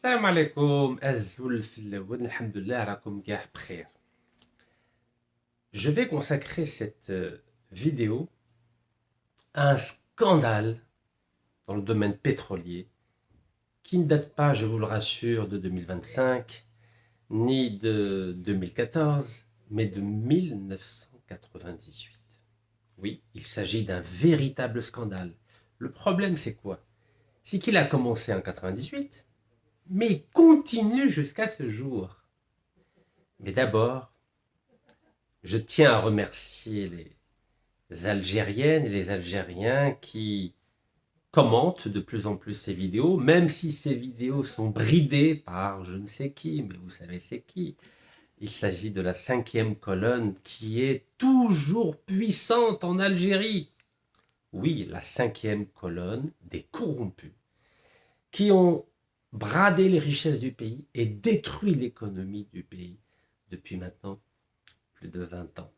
السلام عليكم الزول في الأول الحمد لله راكم كاع بخير. Je vais consacrer cette vidéo à un scandale dans le domaine pétrolier qui ne date pas, je vous le rassure, de 2025 ni de 2014 mais de 1998. Oui, il s'agit d'un véritable scandale. Le problème c'est quoi? C'est qu'il a commencé en 98 mais il continue jusqu'à ce jour. Mais d'abord, je tiens à remercier les Algériennes et les Algériens qui commentent de plus en plus ces vidéos, même si ces vidéos sont bridées par je ne sais qui, mais vous savez c'est qui. Il s'agit de la 5e colonne qui est toujours puissante en Algérie. Oui, la 5e colonne des corrompus qui ont bradé les richesses du pays et détruit l'économie du pays depuis maintenant plus de 20 ans.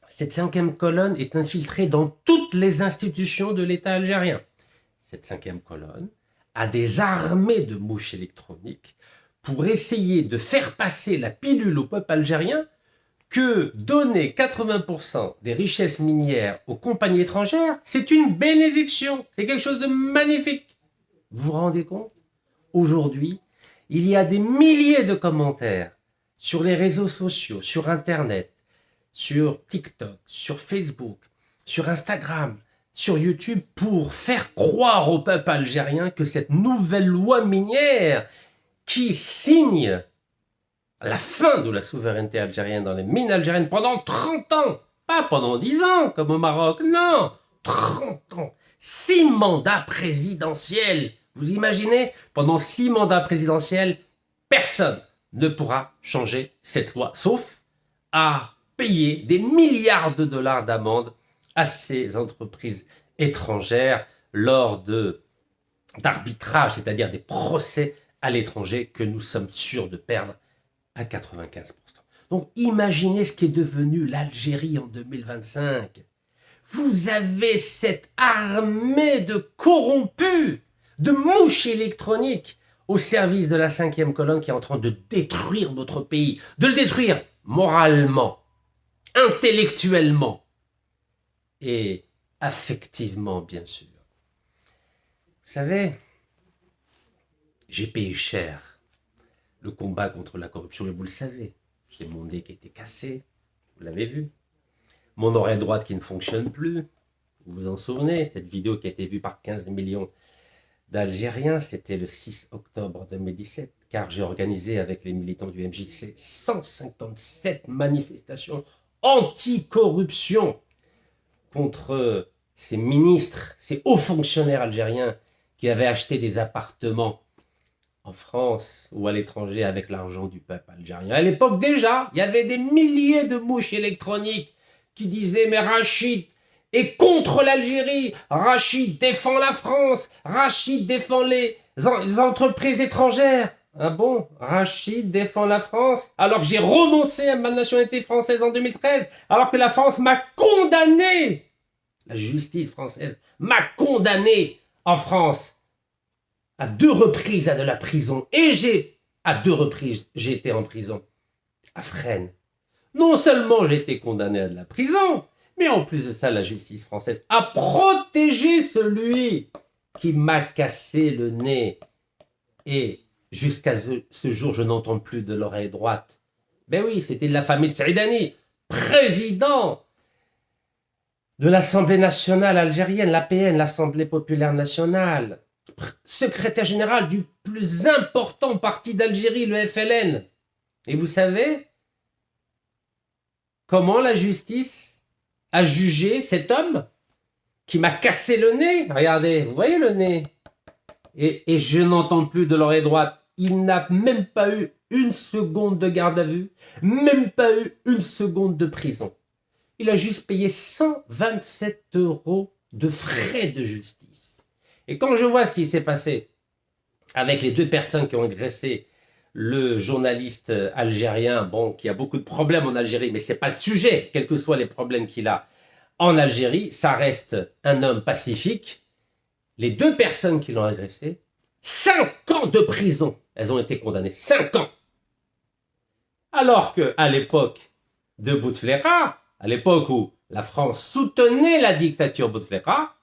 Cette 5e colonne est infiltrée dans toutes les institutions de l'État algérien. Cette 5e colonne a des armées de mouches électroniques pour essayer de faire passer la pilule au peuple algérien que donner 80% des richesses minières aux compagnies étrangères, c'est une bénédiction, c'est quelque chose de magnifique. Vous vous rendez compte? Aujourd'hui, il y a des milliers de commentaires sur les réseaux sociaux, sur Internet, sur TikTok, sur Facebook, sur Instagram, sur YouTube, pour faire croire au peuple algérien que cette nouvelle loi minière qui signe la fin de la souveraineté algérienne dans les mines algériennes pendant 30 ans, pas pendant 10 ans comme au Maroc, non, 30 ans, 6 mandats présidentiels. Vous imaginez, pendant 6 mandats présidentiels, personne ne pourra changer cette loi, sauf à payer des milliards de dollars d'amende à ces entreprises étrangères lors d'arbitrages, c'est-à-dire des procès à l'étranger que nous sommes sûrs de perdre à 95%. Donc imaginez ce qui est devenu l'Algérie en 2025. Vous avez cette armée de corrompus, de mouches électroniques au service de la 5e colonne qui est en train de détruire notre pays, de le détruire moralement, intellectuellement et affectivement, bien sûr. Vous savez, j'ai payé cher le combat contre la corruption, et vous le savez. J'ai mon nez qui a été cassé, vous l'avez vu. Mon oreille droite qui ne fonctionne plus, vous vous en souvenez, cette vidéo qui a été vue par 15 millions d'Algériens, c'était le 6 octobre 2017, car j'ai organisé avec les militants du MJC 157 manifestations anti-corruption contre ces ministres, ces hauts fonctionnaires algériens qui avaient acheté des appartements en France ou à l'étranger avec l'argent du peuple algérien. À l'époque déjà, il y avait des milliers de mouches électroniques qui disaient « Mais Rachid est contre l'Algérie, Rachid défend la France, Rachid défend les entreprises étrangères. » Ah bon? Rachid défend la France alors que j'ai renoncé à ma nationalité française en 2013, alors que la France m'a condamné. La justice française m'a condamné en France à 2 reprises à de la prison. Et à 2 reprises, j'ai été en prison à Fresnes. Non seulement j'ai été condamné à de la prison, mais en plus de ça, la justice française a protégé celui qui m'a cassé le nez. Et jusqu'à ce jour, je n'entends plus de l'oreille droite. Ben oui, c'était de la famille de Saïdani, président de l'Assemblée nationale algérienne, l'APN, l'Assemblée populaire nationale, secrétaire général du plus important parti d'Algérie, le FLN. Et vous savez comment la justice a jugé cet homme qui m'a cassé le nez? Regardez, vous voyez le nez? Et je n'entends plus de l'oreille droite. Il n'a même pas eu 1 seconde de garde à vue, même pas eu 1 seconde de prison. Il a juste payé 127 € de frais de justice. Et quand je vois ce qui s'est passé avec les 2 personnes qui ont agressé le journaliste algérien, bon, qui a beaucoup de problèmes en Algérie, mais ce n'est pas le sujet, quels que soient les problèmes qu'il a en Algérie, ça reste un homme pacifique. Les 2 personnes qui l'ont agressé, 50 de prison. Elles ont été condamnées 5 ans. Alors qu'à l'époque de Bouteflika, à l'époque où la France soutenait la dictature Bouteflika,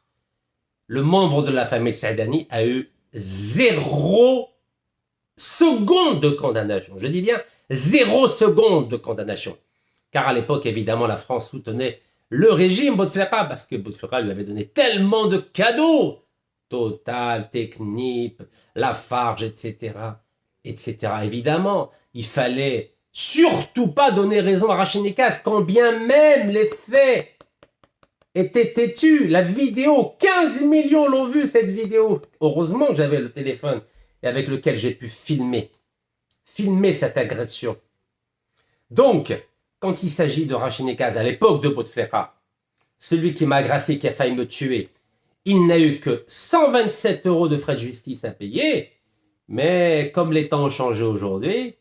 le membre de la famille Saadani a eu 0 seconde de condamnation. Je dis bien 0 seconde de condamnation. Car à l'époque, évidemment, la France soutenait le régime Bouteflika parce que Bouteflika lui avait donné tellement de cadeaux. Total, Technip, Lafarge, etc. etc. Évidemment, il fallait surtout pas donner raison à Rachid Nekaz, quand bien même les faits étaient têtus. La vidéo, 15 millions l'ont vu cette vidéo. Heureusement que j'avais le téléphone et avec lequel j'ai pu filmer cette agression. Donc, quand il s'agit de Rachid Nekaz, à l'époque de Bouteflika, celui qui m'a agressé, qui a failli me tuer, il n'a eu que 127 € de frais de justice à payer. Mais comme les temps ont changé aujourd'hui,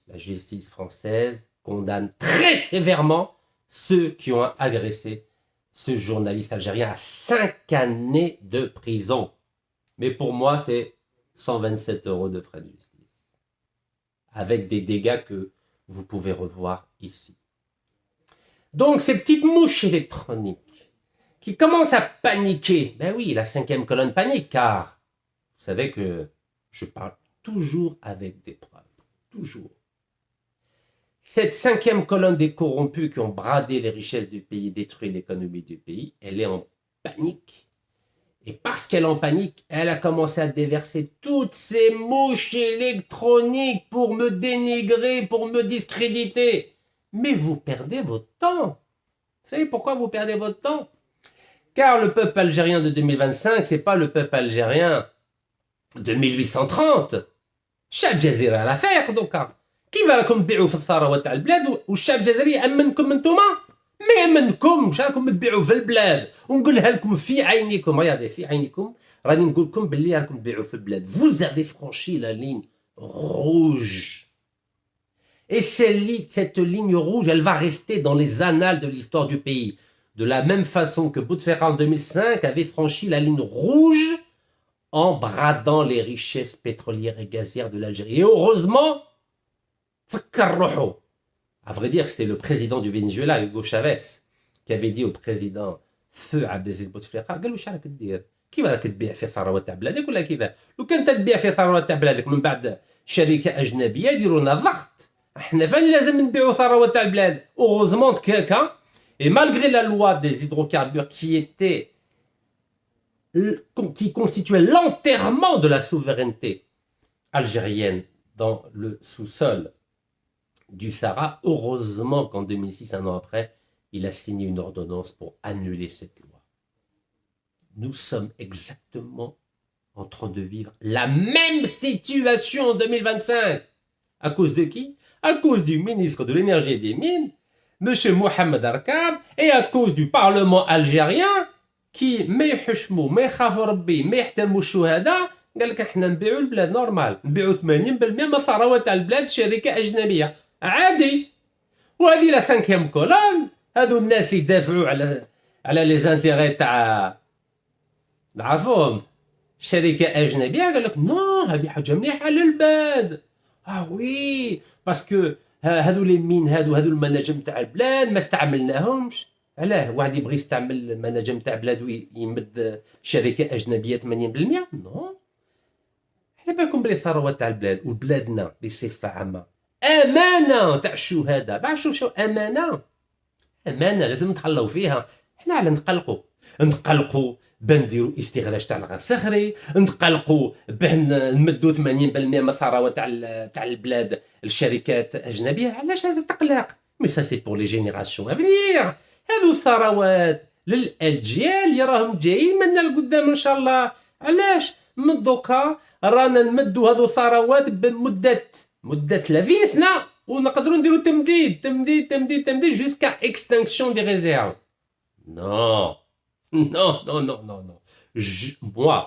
la justice française condamne très sévèrement ceux qui ont agressé ce journaliste algérien à 5 années de prison. Mais pour moi, c'est 127 € de frais de justice. Avec des dégâts que vous pouvez revoir ici. Donc, ces petites mouches électroniques qui commencent à paniquer, ben oui, la 5e colonne panique, car vous savez que je parle toujours avec des preuves. Toujours. Cette 5e colonne des corrompus qui ont bradé les richesses du pays, détruit l'économie du pays, elle est en panique. Et parce qu'elle est en panique, elle a commencé à déverser toutes ces mouches électroniques pour me dénigrer, pour me discréditer. Mais vous perdez votre temps. Vous savez pourquoi vous perdez votre temps? Car le peuple algérien de 2025, c'est pas le peuple algérien de 1830. الشعب الجزائري على فايق دوكا. كيف راكم تبيعوا في الثروات تاع البلاد والشعب الجزائري يامنكم انتوما؟ ما يامنكمش، راكم تبيعوا في البلاد ونقولها لكم في عينيكم. رياضي في عينيكم راني نقول لكم باللي راكم تبيعوا في البلاد. Vous avez franchi la ligne rouge. Et cette ligne rouge, elle va rester dans les annales de l'histoire du pays. De la même façon que Bouteflika en 2005 avait franchi la ligne rouge en bradant les richesses pétrolières et gazières de l'Algérie. Et heureusement, à vrai dire, c'était le président du Venezuela, Hugo Chavez, qui avait dit au président Feu Abdelaziz Bouteflika, قال له واش راك دير؟ كيف راك تبيع في ثروات تاع بلادك ولا كذا؟ لو كنت تبيع في ثروات تاع بلادك من بعد شركه اجنبيه يديروا لنا ضغط. احنا فين لازم نبيعوا ثروات تاع البلاد. Heureusement quelqu'un, et malgré la loi des hydrocarbures qui constituait l'enterrement de la souveraineté algérienne dans le sous-sol du Sahara, heureusement qu'en 2006, un an après, il a signé une ordonnance pour annuler cette loi. Nous sommes exactement en train de vivre la même situation en 2025. À cause de qui? À cause du ministre de l'énergie et des mines, M. Mohamed Arkab, et à cause du Parlement algérien qui ما يحشموا ما يخافوا ربي ما يحترموا الشهداء. قال لك احنا نبيعوا البلاد نورمال، نبيعوا 80% من ثروات تاع البلاد شركه اجنبيه عادي. وهذه لا 5e كولون، هذو الناس يدافعوا على لي زانتيغي تاع نعرفوهم شركه اجنبيه. قال لك نو هذه حاجه مليحه للبلاد. وي باسكو هذو لي مين هذو المناجم تاع البلاد ما استعملناهمش. علاه واحد يبغي يستعمل المناجم تاع بلادو يمد شركه اجنبيه 80%؟ نو، على بالكم بلي الثروات تاع البلاد وبلادنا بصفه عامه امانه تاع الشهداء. باع شو امانه لازم نتحلوا فيها. حنا على نتقلقوا بنديروا استغلاش تاع الغاز الصخري، نتقلقوا باه نمدوا 80% من الثروات تاع البلاد للشركات اجنبيه. علاش هذا التقلق؟ مي سا سي بور لي جينيراسيون افنيير. هذو الثروات للاجيال اللي راهم جايين منا لقدام ان شاء الله. علاش من دوكا رانا نمدوا هذو الثروات بمده 30 سنه ونقدروا نديروا تمديد جوسكا اكستانكسيون دي ريزيرف. نو نو نو نو نو نو. موا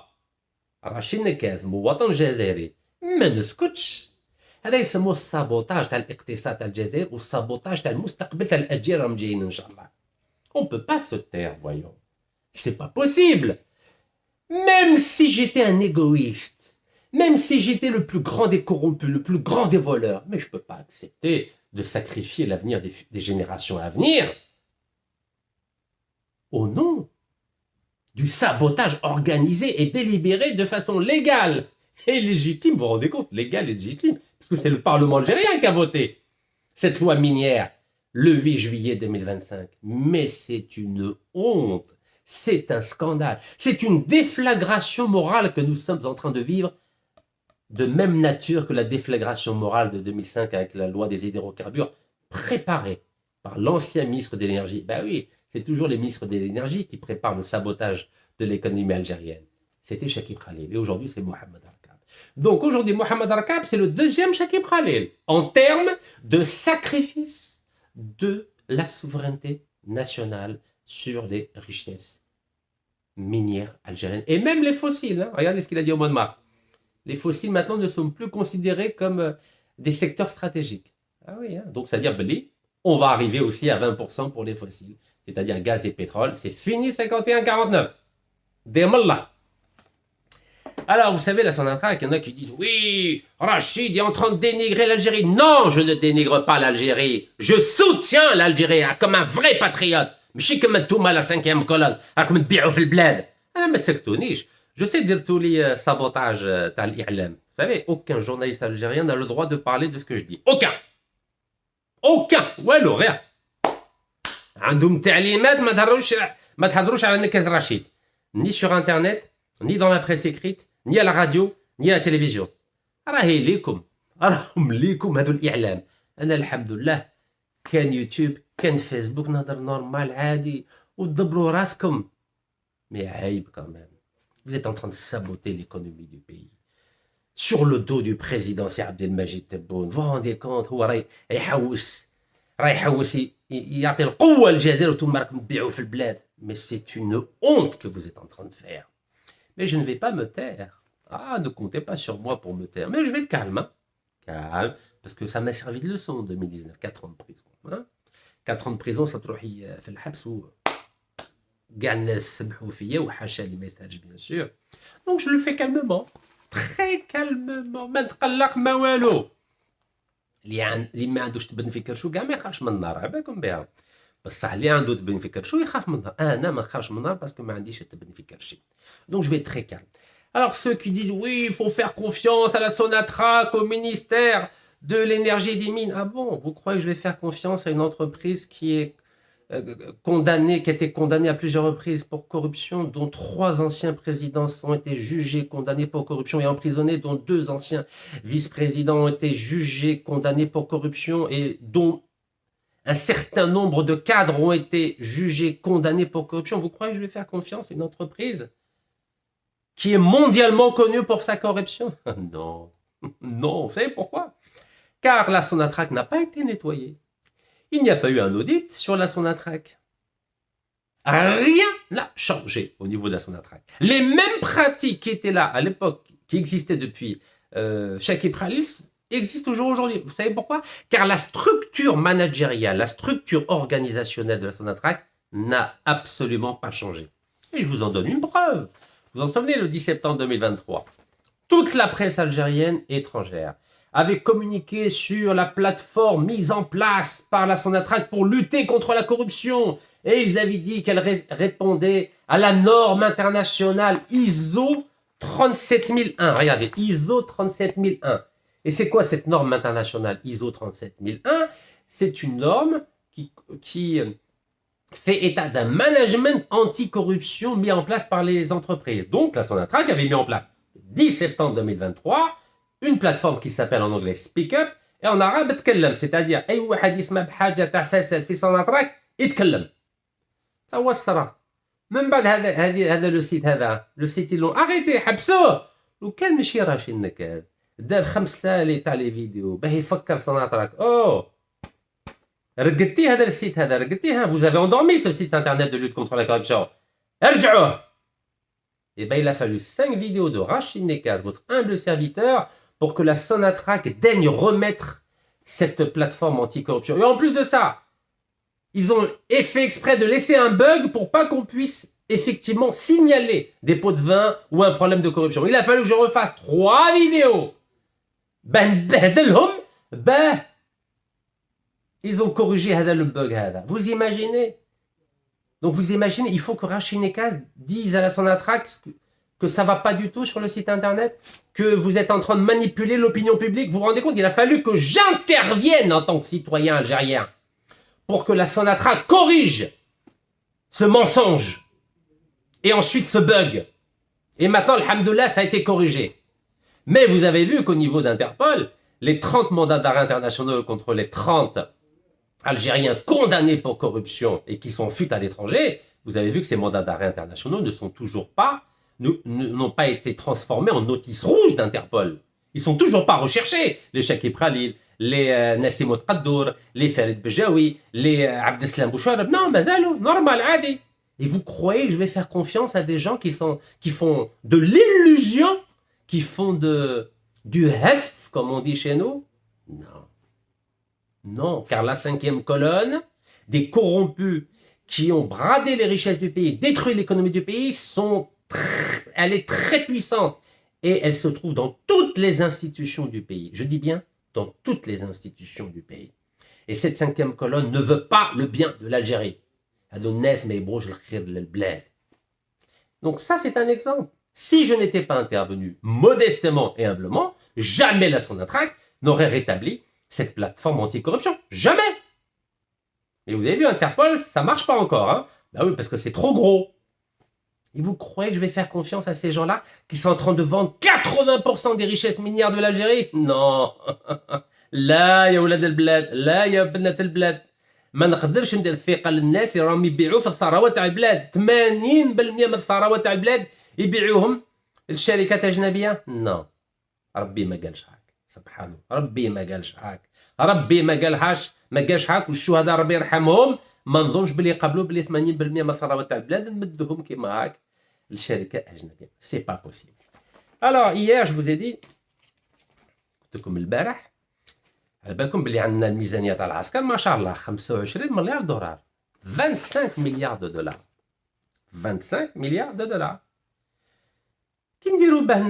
رشيد نكاز مواطن جزائري ما نسكتش. هذا يسموه السابوتاج تاع الاقتصاد تاع الجزائر والسابوتاج تاع المستقبل تاع الاجيال راهم جايين ان شاء الله. On peut pas se taire, voyons. C'est pas possible. Même si j'étais un égoïste, Même si j'étais le plus grand des corrompus, le plus grand des voleurs, mais je ne peux pas accepter de sacrifier l'avenir des générations à venir au nom du sabotage organisé et délibéré de façon légale et légitime. Vous vous rendez compte, légale et légitime, parce que c'est le Parlement algérien qui a voté cette loi minière le 8 juillet 2025. Mais c'est une honte, c'est un scandale, c'est une déflagration morale que nous sommes en train de vivre, de même nature que la déflagration morale de 2005 avec la loi des hydrocarbures préparée par l'ancien ministre de l'énergie. Ben oui, c'est toujours les ministres de l'énergie qui préparent le sabotage de l'économie algérienne. C'était Chakib Khalil et aujourd'hui c'est Mohamed Arkab. Donc aujourd'hui Mohamed Arkab c'est le deuxième Chakib Khalil en termes de sacrifice de la souveraineté nationale sur les richesses minières algériennes et même les fossiles. Hein. Regardez ce qu'il a dit au mois de mars. Les fossiles maintenant ne sont plus considérés comme des secteurs stratégiques. Ah oui, hein. Donc c'est-à-dire, on va arriver aussi à 20% pour les fossiles, c'est-à-dire gaz et pétrole. C'est fini 51-49. Démallah. Alors, vous savez, la Sonatrach, il y en a qui disent, oui, Rachid est en train de dénigrer l'Algérie. Non, je ne dénigre pas l'Algérie. Je soutiens l'Algérie comme un vrai patriote. ماشي كما نتوما لا 5e colonne راكم تبيعوا في البلاد. انا ما سكتونيش. Je sais dire tous les sabotages تاع الإعلام. Vous savez, aucun journaliste algérien n'a le droit de parler de ce que je dis. Aucun. Aucun. والو rien. عندهم تعليمات ما تهضروش على نكهة رشيد. Ni sur internet, ni dans la presse écrite, ni à la radio, ni à la télévision. راهي ليكم. راهم ليكم هذو الإعلام. أنا الحمد لله كان يوتيوب كان فيسبوك نهضر نورمال عادي وتدبروا راسكم. Mais عيب quand même. Vous êtes en train de saboter l'économie du pays. Sur le dos du président, c'est Abdelmajid Tebboune. Vous vous rendez compte, هو راهي يحوس يعطي القوة للجزائر وانتم راكم تبيعوا في البلاد. Mais c'est une honte que vous êtes en train de faire. Mais je ne vais pas me taire. Ah, ne comptez pas sur moi pour me taire. Mais je vais être calme. Hein. Calme. Parce que ça m'a servi de leçon en 2019. 4 ans de prison. Hein. 4 ans de prison, ça تروحي في الحبس كاع الناس سمحوا فيا وحاشا لي ميساج بيان سور. Donc je le fais calmement. Très calmement. ما نتقلق ما والو. اللي ما عندوش تبن في كرشو كاع ما يخافش من النار. عباكم بها. بصح اللي عنده تبن في كرشو يخاف من النار. انا ما نخافش من النار باسكو ما عنديش تبن في كرشي. Donc je vais être très calme. Alors ceux qui disent oui, il faut faire confiance à la Sonatrach, au ministère de l'énergie et des mines. Ah bon, vous croyez que je vais faire confiance à une entreprise qui est condamnée, qui a été condamnée à plusieurs reprises pour corruption, dont 3 anciens présidents ont été jugés, condamnés pour corruption et emprisonnés, dont 2 anciens vice-présidents ont été jugés, condamnés pour corruption et dont un certain nombre de cadres ont été jugés, condamnés pour corruption. Vous croyez que je vais faire confiance à une entreprise qui est mondialement connue pour sa corruption? Non, non, vous savez pourquoi? Car la Sonatrach n'a pas été nettoyée. Il n'y a pas eu un audit sur la Sonatrach. Rien n'a changé au niveau de la Sonatrach. Les mêmes pratiques qui étaient là à l'époque, qui existaient depuis Chakib Khalil, existent toujours aujourd'hui. Vous savez pourquoi? Car la structure managériale, la structure organisationnelle de la Sonatrach n'a absolument pas changé. Et je vous en donne une preuve. Vous vous en souvenez, le 10 septembre 2023, toute la presse algérienne et étrangère avait communiqué sur la plateforme mise en place par la Sonatrach pour lutter contre la corruption. Et ils avaient dit qu'elle répondait à la norme internationale ISO 37001. Regardez, ISO 37001. Et c'est quoi cette norme internationale ISO 37001? C'est une norme qui fait état d'un management anti-corruption mis en place par les entreprises. Donc la Sonatrach avait mis en place, le 10 septembre 2023, une plateforme qui s'appelle en anglais Speak Up et en arabe تكلم, c'est-à-dire أي واحد يسمع بحاجة تاع فساد في Sonatrach يتكلم. Ça هو الصراحة. من بعد هذا لو سيت هذا لو سيت اللي arrêtez حبسوه. وكان ماشي راشي النكال دار 5 لي تاع لي فيديو باه يفكر Sonatrach. اوه رقدتي هذا السيت هذا رقدتيه. Vous avez endormi ce site internet de lutte contre la corruption. ارجعوه. Et ben il a fallu 5 vidéos de Rachid Nekaz, votre humble serviteur, pour que la Sonatrach daigne remettre cette plateforme anticorruption. Et en plus de ça, ils ont fait exprès de laisser un bug pour pas qu'on puisse effectivement signaler des pots de vin ou un problème de corruption. Il a fallu que je refasse 3 vidéos. Ben, ils ont corrigé le bug. Vous imaginez? Donc vous imaginez, il faut que Rachid Nekaz dise à la Sonatrach que ça ne va pas du tout sur le site internet, que vous êtes en train de manipuler l'opinion publique. Vous vous rendez compte, il a fallu que j'intervienne en tant que citoyen algérien pour que la Sonatrach corrige ce mensonge et ensuite ce bug. Et maintenant, alhamdoulilah, ça a été corrigé. Mais vous avez vu qu'au niveau d'Interpol, les 30 mandats d'arrêt internationaux contre les 30 Algériens condamnés pour corruption et qui sont fuites à l'étranger, vous avez vu que ces mandats d'arrêt internationaux ne sont toujours pas, n'ont pas été transformés en notices rouges d'Interpol. Ils sont toujours pas recherchés. Les Chakib Khalil, les Nassim Qaddour, les Farid Bejaoui, les Abdeslam Bouchareb. Non, mazalo, normal, adi. Et vous croyez que je vais faire confiance à des gens qui font de l'illusion, qui font du hef, comme on dit chez nous? Non. Non, car la 5e colonne, des corrompus qui ont bradé les richesses du pays, détruit l'économie du pays, elle est très puissante. Et elle se trouve dans toutes les institutions du pays. Je dis bien dans toutes les institutions du pays. Et cette 5e colonne ne veut pas le bien de l'Algérie. Donc ça, c'est un exemple. Si je n'étais pas intervenu modestement et humblement, jamais la Sonatrach n'aurait rétabli cette plateforme anticorruption. Jamais. Mais vous avez vu, Interpol, ça marche pas encore. Hein. Ben oui, parce que c'est trop gros. Et vous croyez que je vais faire confiance à ces gens-là qui sont en train de vendre 80% des richesses minières de l'Algérie? Non. Là, ya ولاد البلاد, là, ya بنات البلاد. ما نقدرش ندير الثقة للناس اللي راهم يبيعوا في الثروات تاع البلاد. 80% من الثروات تاع البلاد يبيعوهم الشركات الأجنبية. نو. ربي ما قالش هاك. سبحانه. ربي ما قالش هاك. ربي ما قالش هاك والشهداء ربي يرحمهم. ما نظنش بلي يقبلوا بلي 80% من الثروات تاع البلاد نمدوهم كيما هاك للشركة أجنبية. سي با بوسيبل. Alors hier je vous ai dit قلت لكم البارح على بالكم بلي عندنا الميزانية تاع العسكر ما شاء الله 25 مليار دولار. 25 مليار دو دولار. 25 مليار دو دولار. كي نديروا به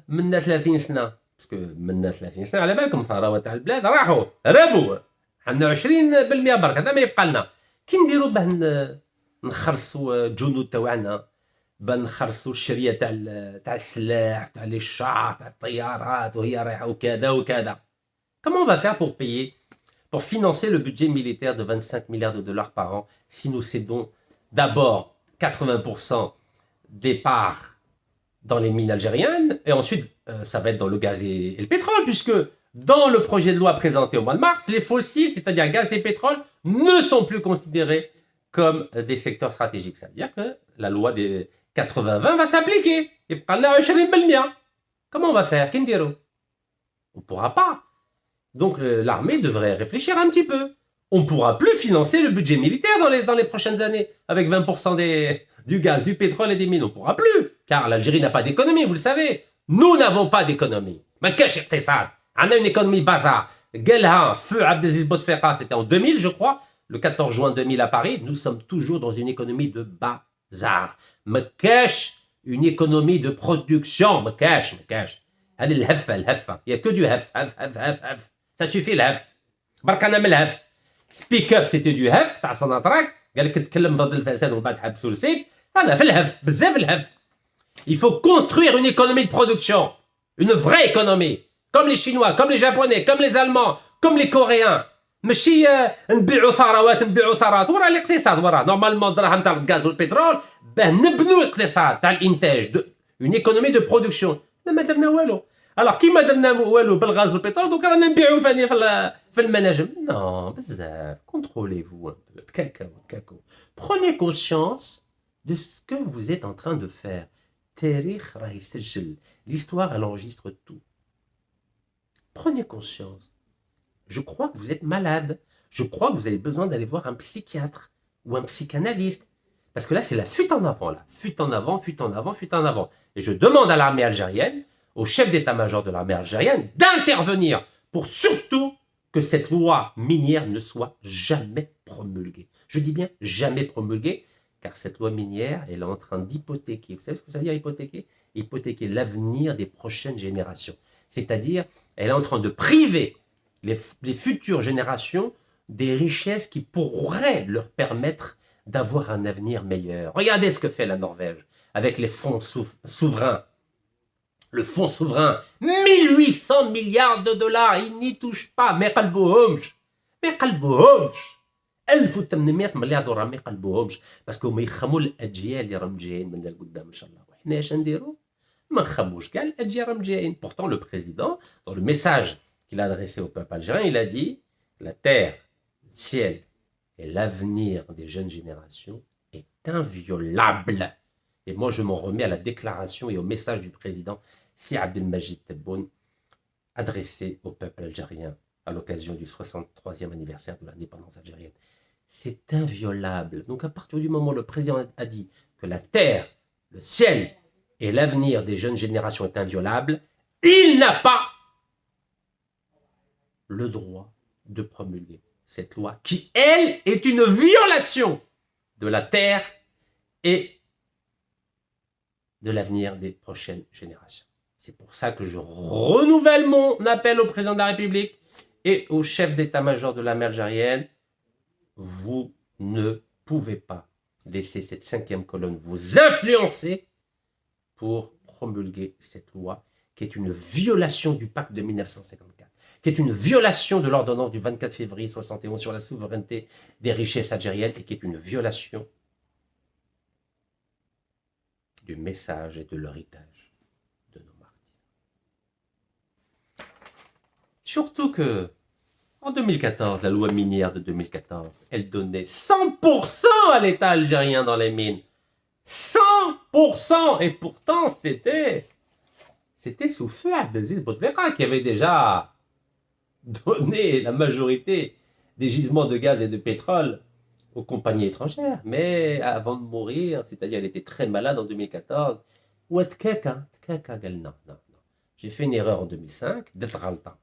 منا 30 سنة باسكو منا 30 سنة على بالكم الثروات تاع البلاد راحوا ربوا. عندنا 20% برك هذا ما يبقى لنا. كي نديروا به نخرصوا الجنود تاعنا بنخرصوا الشريه تاع السلاح تاع لي الشعر تاع الطيارات وهي رايحه وكذا وكذا. Comment on va faire pour payer, pour financer le budget militaire de 25 milliards de dollars par an si nous cédons d'abord 80% des parts dans les mines algériennes et ensuite ça va être dans le gaz et le pétrole puisque dans le projet de loi présenté au mois de mars, les fossiles, c'est-à-dire gaz et pétrole, ne sont plus considérés comme des secteurs stratégiques. Ça veut dire que la loi des 80-20 va s'appliquer. Et comment on va faire? On ne pourra pas. Donc l'armée devrait réfléchir un petit peu. On ne pourra plus financer le budget militaire dans les prochaines années avec 20% du gaz, du pétrole et des mines. On ne pourra plus. Car l'Algérie n'a pas d'économie, vous le savez. Nous n'avons pas d'économie. Mais qu'est-ce que c'est ça? On a une économie bazar. Gelha, feu Abdelaziz Bouteflika, c'était en 2000, je crois, le 14 juin 2000 à Paris. Nous sommes toujours dans une économie de bazar. Mekash, une économie de production. Mekash. Allez, le hef. Il n'y a que du hef. Ça suffit, le hef. Barkana mel hef. Speak up, c'était du hef. T'as son attraque. قال لك تتكلم ضد الفساد ومن بعد حبسوا السيد. أنا في الهف. بزاف الهف. Il faut construire une économie de production. Une vraie économie. Comme les Chinois, comme les Japonais, comme les Allemands, comme les Coréens. ماشي نبيعوا ثروات ورا الاقتصاد ورا نورمالمون الدراهم تاع الغاز والبترول باه نبنوا الاقتصاد تاع الانتاج اون ايكونومي دو برودكسيون ما درنا والو الوغ كي ما درنا والو بالغاز والبترول دوك رانا نبيعوا ثاني في المناجم نو بزاف كونتروليفو تكاكاو prenez conscience de ce que vous êtes en train de faire التاريخ راه يسجل l'histoire elle enregistre tout. Prenez conscience. Je crois que vous êtes malade. Je crois que vous avez besoin d'aller voir un psychiatre ou un psychanalyste. Parce que là, c'est la fuite en avant. Là. Fuite en avant. Et je demande à l'armée algérienne, au chef d'état-major de l'armée algérienne, d'intervenir pour surtout que cette loi minière ne soit jamais promulguée. Je dis bien jamais promulguée, car cette loi minière, elle est en train d'hypothéquer. Vous savez ce que ça veut dire hypothéquer? Hypothéquer l'avenir des prochaines générations. C'est-à-dire, elle est en train de priver les futures générations des richesses qui pourraient leur permettre d'avoir un avenir meilleur. Regardez ce que fait la Norvège avec les fonds souverains. Le fonds souverain, 1800 milliards de dollars, ils n'y touchent pas. ما يقلبوهمش. 1800 مليار دولار ما يقلبوهمش باسكو هما يخموا الاجيال اللي راهم جايين من القدام ان شاء الله. وحنا اش نديروا؟ ما نخموش كاع الاجيال راهم جايين. Pourtant le président dans le message qu'il a adressé au peuple algérien, il a dit la terre, le ciel et l'avenir des jeunes générations est inviolable. Et moi je m'en remets à la déclaration et au message du président Si Abdelmajid Tebboune adressé au peuple algérien à l'occasion du 63e anniversaire de l'indépendance algérienne. C'est inviolable. Donc à partir du moment où le président a dit que la terre, le ciel et l'avenir des jeunes générations est inviolable, il n'a pas le droit de promulguer cette loi qui, elle, est une violation de la terre et de l'avenir des prochaines générations. C'est pour ça que je renouvelle mon appel au président de la République et au chef d'état-major de l'armée algérienne. Vous ne pouvez pas laisser cette 5e colonne vous influencer pour promulguer cette loi qui est une violation du pacte de 1954, qui est une violation de l'ordonnance du 24 février 71 sur la souveraineté des richesses algériennes et qui est une violation du message et de l'héritage de nos martyrs. Surtout que en 2014, la loi minière de 2014, elle donnait 100% à l'État algérien dans les mines. 100%. Et pourtant, c'était sous feu Abdelaziz Bouteflika qui avait déjà donné la majorité des gisements de gaz et de pétrole aux compagnies étrangères. Mais avant de mourir, c'est-à-dire elle était très malade en 2014, ou non. J'ai fait une erreur en 2005, d'être غلطة.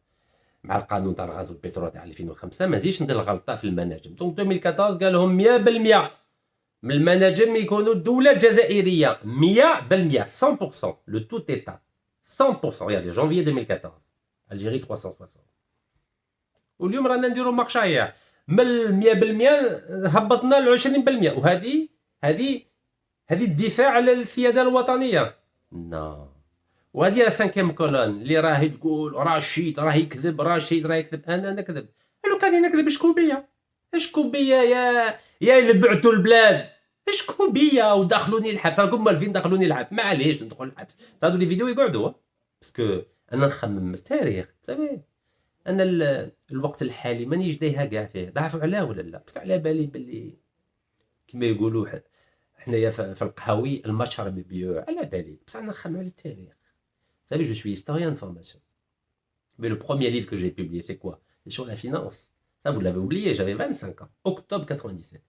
مع القانون تاع الغاز والبترول تاع 2005 ما نزيدش ندير الغلطه في المناجم. دونك 2014 قال لهم 100% من المناجم يكونوا دوله جزائريه 100%, 100%, le tout état 100%. regardez janvier 2014 Algérie 360 واليوم رانا نديروا مقشايه من 100% هبطنا ل 20%. وهذه الدفاع على السياده الوطنيه. نو وهذه لا 5e كولون اللي راهي تقول رشيد راه يكذب رشيد راه يكذب. انا نكذب؟ قالوا كان نكذب. شكون بيا يا اللي بعتوا البلاد؟ شكون بيا ودخلوني الحبس؟ راكم مالفين دخلوني الحبس. معليش ندخل الحبس. هادو لي فيديو يقعدوا باسكو انا نخمم التاريخ. صافي انا الوقت الحالي مانيش دايها كاع فيه. ضعفوا علاه ولا لا؟ باسكو على بالي باللي كما يقولوا حنايا في القهوي المشرب بيوع. على بالي بصح انا نخمم على التاريخ. Vous savez, je suis historien de formation. Mais le premier livre que j'ai publié, c'est quoi? C'est sur la finance. Ça, vous l'avez oublié, j'avais 25 ans. Octobre 97.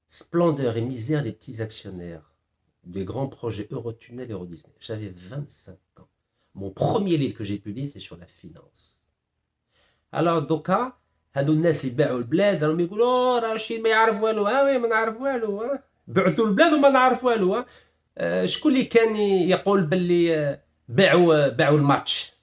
Splendeur et misère des petits actionnaires, des grands projets Eurotunnel et Eurodisney. J'avais 25 ans. Mon premier livre que j'ai publié, c'est sur la finance. Alors, دوكا هادو الناس اللي باعوا البلاد راهم يقولوا راه رشيد ما يعرف والو. وي ما نعرف والو. بعتوا البلاد وما نعرف والو. شكون اللي كان يقول باللي باعوا الماتش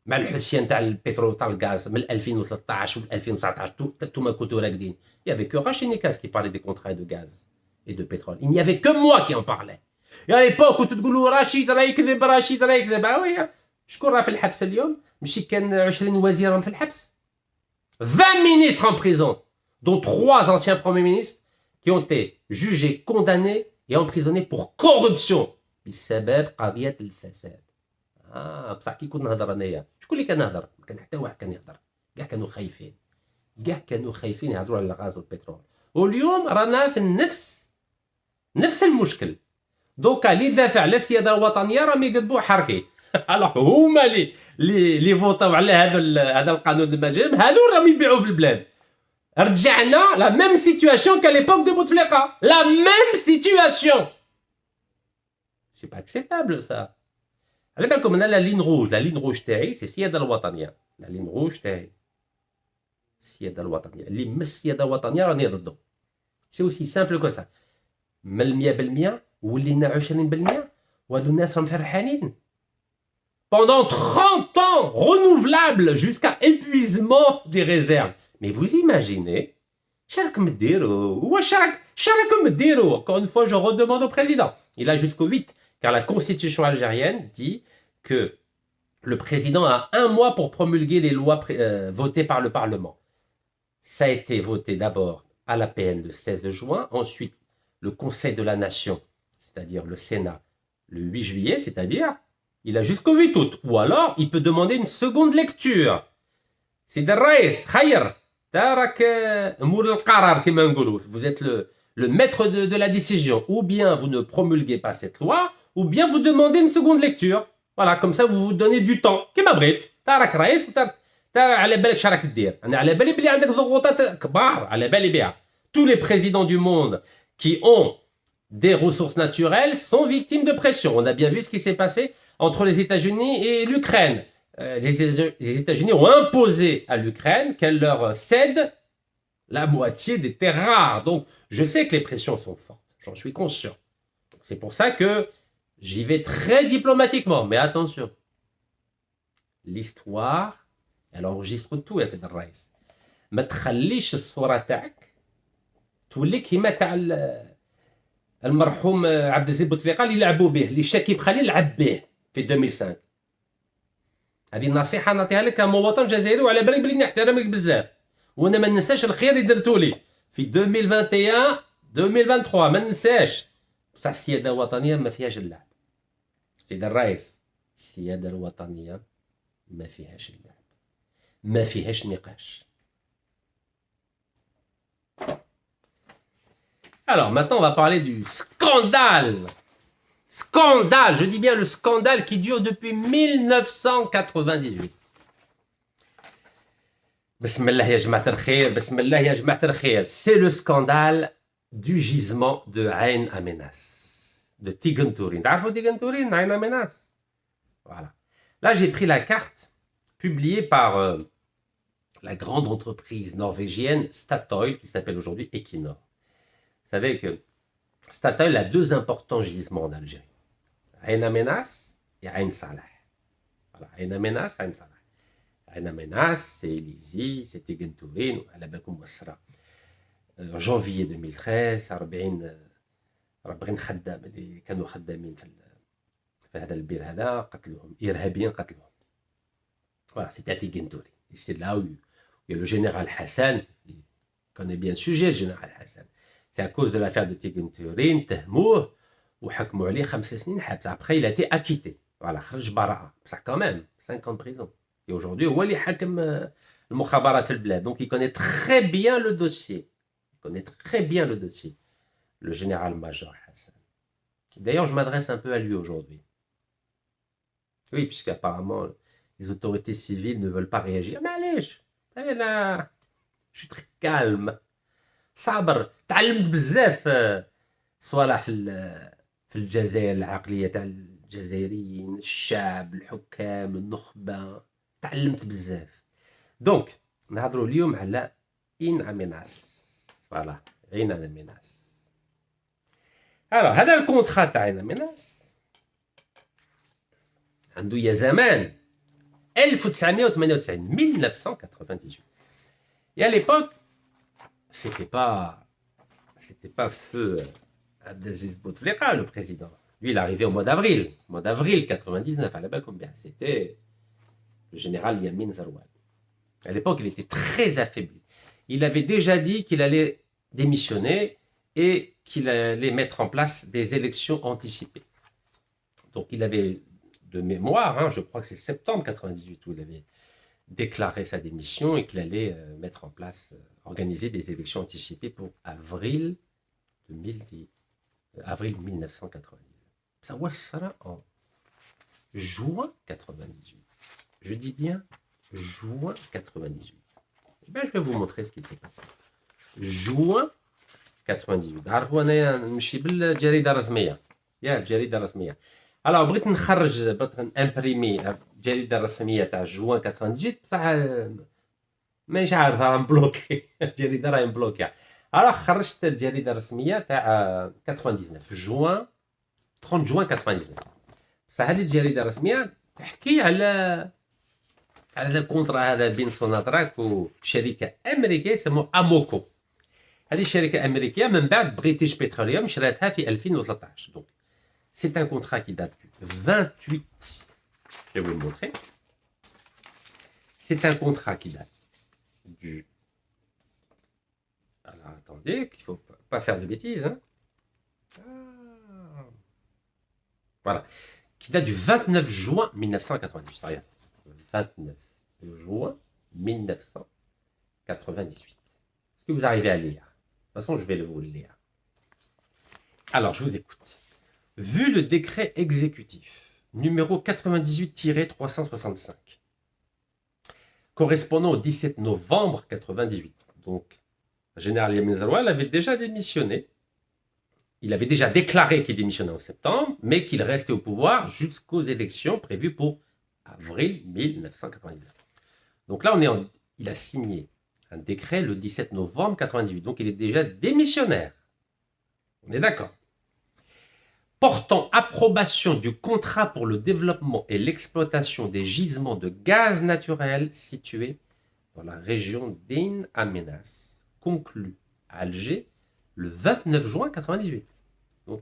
مع الحسيان تاع البترول تاع الغاز من 2013 و 2019 نتوما كنتوا راقدين؟ Il y avait que Rachinikas qui parlait des contrats de gaz et de pétrole. Il n'y avait que moi qui en parlais. Et à l'époque كنتوا تقولوا رشيد راه يكذب رشيد راه يكذب. وي شكون راه في الحبس اليوم؟ ماشي كان 20 وزير راهم في الحبس؟ 20 ministres en prison, dont 3 anciens premiers ministres qui ont été jugés, condamnés et emprisonné pour corruption بسبب قضيه الفساد. بصح كي كنا نهضر انايا شكون اللي كان يهضر؟ ما كان حتى واحد كان يهضر. كاع كانوا خايفين يهضروا على الغاز والبترول. واليوم رانا في نفس المشكل. دوكا اللي دافع على السياده الوطنيه راهم يقلبوا حركي. الوغ هما اللي فوطاو على هذا القانون المجرم هذو راهم يبيعوا في البلاد. رجعنا la même situation qu'à l'époque de Bouteflika. La même situation. C'est pas acceptable ça. على بالكم انا لا لين روج تاعي سي السياده الوطنيه. لا لين روج تاعي السياده الوطنيه اللي مس السياده الوطنيه راني ضده. C'est aussi simple que ça. من 100% ولينا 20% وهادو الناس راهم فرحانين. Pendant 30 ans, renouvelable jusqu'à épuisement des réserves. Mais vous imaginez, encore une fois, je redemande au président. Il a jusqu'au 8, car la constitution algérienne dit que le président a 1 mois pour promulguer les lois votées par le Parlement. Ça a été voté d'abord à la PN le 16 juin, ensuite le Conseil de la Nation, c'est-à-dire le Sénat, le 8 juillet, c'est-à-dire il a jusqu'au 8 août. Ou alors, il peut demander une seconde lecture. C'est de Raïs, Khayr, Tarak Mour al-Qarar, vous êtes le maître de la décision. Ou bien vous ne promulguez pas cette loi, ou bien vous demandez une seconde lecture. Voilà, comme ça vous vous donnez du temps. Kima bغيت. Tarak Raïs, على بالك شراك تدير. أنا على بالي بلي عندك ضغوطات كبار. على بالي بها. Tous les présidents du monde qui ont des ressources naturelles sont victimes de pression. On a bien vu ce qui s'est passé entre les États-Unis et l'Ukraine. Les États-Unis ont imposé à l'Ukraine qu'elle leur cède la moitié des terres rares. Donc, je sais que les pressions sont fortes. J'en suis conscient. C'est pour ça que j'y vais très diplomatiquement. Mais attention, l'histoire, elle enregistre tout, يا سيد الرئيس. ما تخليش الصورة تاعك تولي كيما تاع المرحوم عبد العزيز بوتفليقه اللي لعبوا به، اللي شاكيب خليل لعب به في 2005. هذه النصيحه نعطيها لك كمواطن جزائري، وعلى بالك بلي نحترمك بزاف، وانا ما ننساش الخير اللي درتو لي في 2021 2023. ما ننساش. بصح السياده الوطنيه ما فيهاش اللعب سيد الرئيس. السياده الوطنيه ما فيهاش اللعب، ما فيهاش نقاش. Alors maintenant, on va parler du scandale. Scandale, je dis bien le scandale qui dure depuis 1998. Bismillah ya jamaat al-khair, bismillah ya jamaat al-khair. C'est le scandale du gisement de Ain Amenas, de Tigenturin. T'arrfou Tigenturin, Ain Amenas. Voilà. Là, j'ai pris la carte publiée par la grande entreprise norvégienne Statoil, qui s'appelle aujourd'hui Equinor. Vous savez que Statoil a 2 importants gisements en Algérie. Ain Amenas et Ain Salah. Voilà, Ain Amenas, Ain Salah. Ain Amenas, c'est Elizi, c'est Tigenturin, à la Bakoum Wasra. En janvier 2013, 40 خدام اللي كانوا خدامين في هذا البير هذا قتلوهم، إرهابيين قتلوهم. Voilà, c'était à Tigenturin. Et c'est là où il y a le général Hassan, il connaît bien le sujet, le général Hassan. C'est à cause de l'affaire de Tigenturin, تهموه وحكموا عليه 5 سنين حبس. Après, il a été acquitté. Voilà, خرج براءة. Ça quand même, 5 ans de prison. Et aujourd'hui, هو اللي حكم المخابرات في البلاد. Donc, il connaît très bien le dossier. Il connaît très bien le dossier. Le général-major Hassan. D'ailleurs, je m'adresse un peu à lui aujourd'hui. Oui, puisqu'apparemment, les autorités civiles ne veulent pas réagir. Mais allez, là, je suis très calme. صابر. تعلمت بزاف صوالح في الجزائر، العقليه تاع الجزائريين، الشعب، الحكام، النخبه. تعلمت بزاف. دونك نهضروا اليوم على عين اميناس. فوالا عين اميناس. alors هذا الكونترا تاع عين اميناس عنده يا زمان 1998 1998. Et à l'époque, c'était pas feu Abdelaziz Bouteflika, le président. Lui, il est arrivé au mois d'avril 99 à la Bakombia. C'était le général Yamin Zaroual. À l'époque, il était très affaibli. Il avait déjà dit qu'il allait démissionner et qu'il allait mettre en place des élections anticipées. Donc, il avait de mémoire, je crois que c'est septembre 98 où il avait déclaré sa démission et qu'il allait mettre en place, organiser des élections anticipées pour avril 2010, avril 1990. Ça sera en juin 98. Je dis bien juin 98. Eh bien, je vais vous montrer ce qui s'est passé. Juin 98. عرفوا أنا نمشي بالجريدة الرسمية. يا الجريدة الرسمية. Alors بغيت امبريمي الجريدة الرسمية تاع جوان 98 بصح مانيش عارف راه مبلوكي. الجريدة راهي مبلوكي. Alors خرجت الجريدة الرسمية تاع 99 جوان 30 جوان 99. بصح هذه الجريدة الرسمية تحكي على الكونترا هذا بين سوناتراك وشركة أمريكية يسموها أموكو. هذه الشركة الأمريكية من بعد بريتيش بتروليوم شراتها في 2013. Donc c'est un contrat qui date du 28. Je vais vous le montrer. C'est un contrat qui date du... Alors attendez, qu'il ne faut pas faire de bêtises. Hein. Voilà. Qui date du 29 juin 1998. Regarde. 29 juin 1998. Est-ce que vous arrivez à lire? De toute façon, je vais vous le lire. Alors, je vous écoute. Vu le décret exécutif numéro 98-365, correspondant au 17 novembre 98, donc le général Yamin Zaroual avait déjà démissionné. Il avait déjà déclaré qu'il démissionnait en septembre, mais qu'il restait au pouvoir jusqu'aux élections prévues pour avril 1999. Donc là, il a signé un décret le 17 novembre 98. Donc il est déjà démissionnaire. On est d'accord. Portant approbation du contrat pour le développement et l'exploitation des gisements de gaz naturel situés dans la région d'Ain Amenas, conclu à Alger le 29 juin 98. Donc,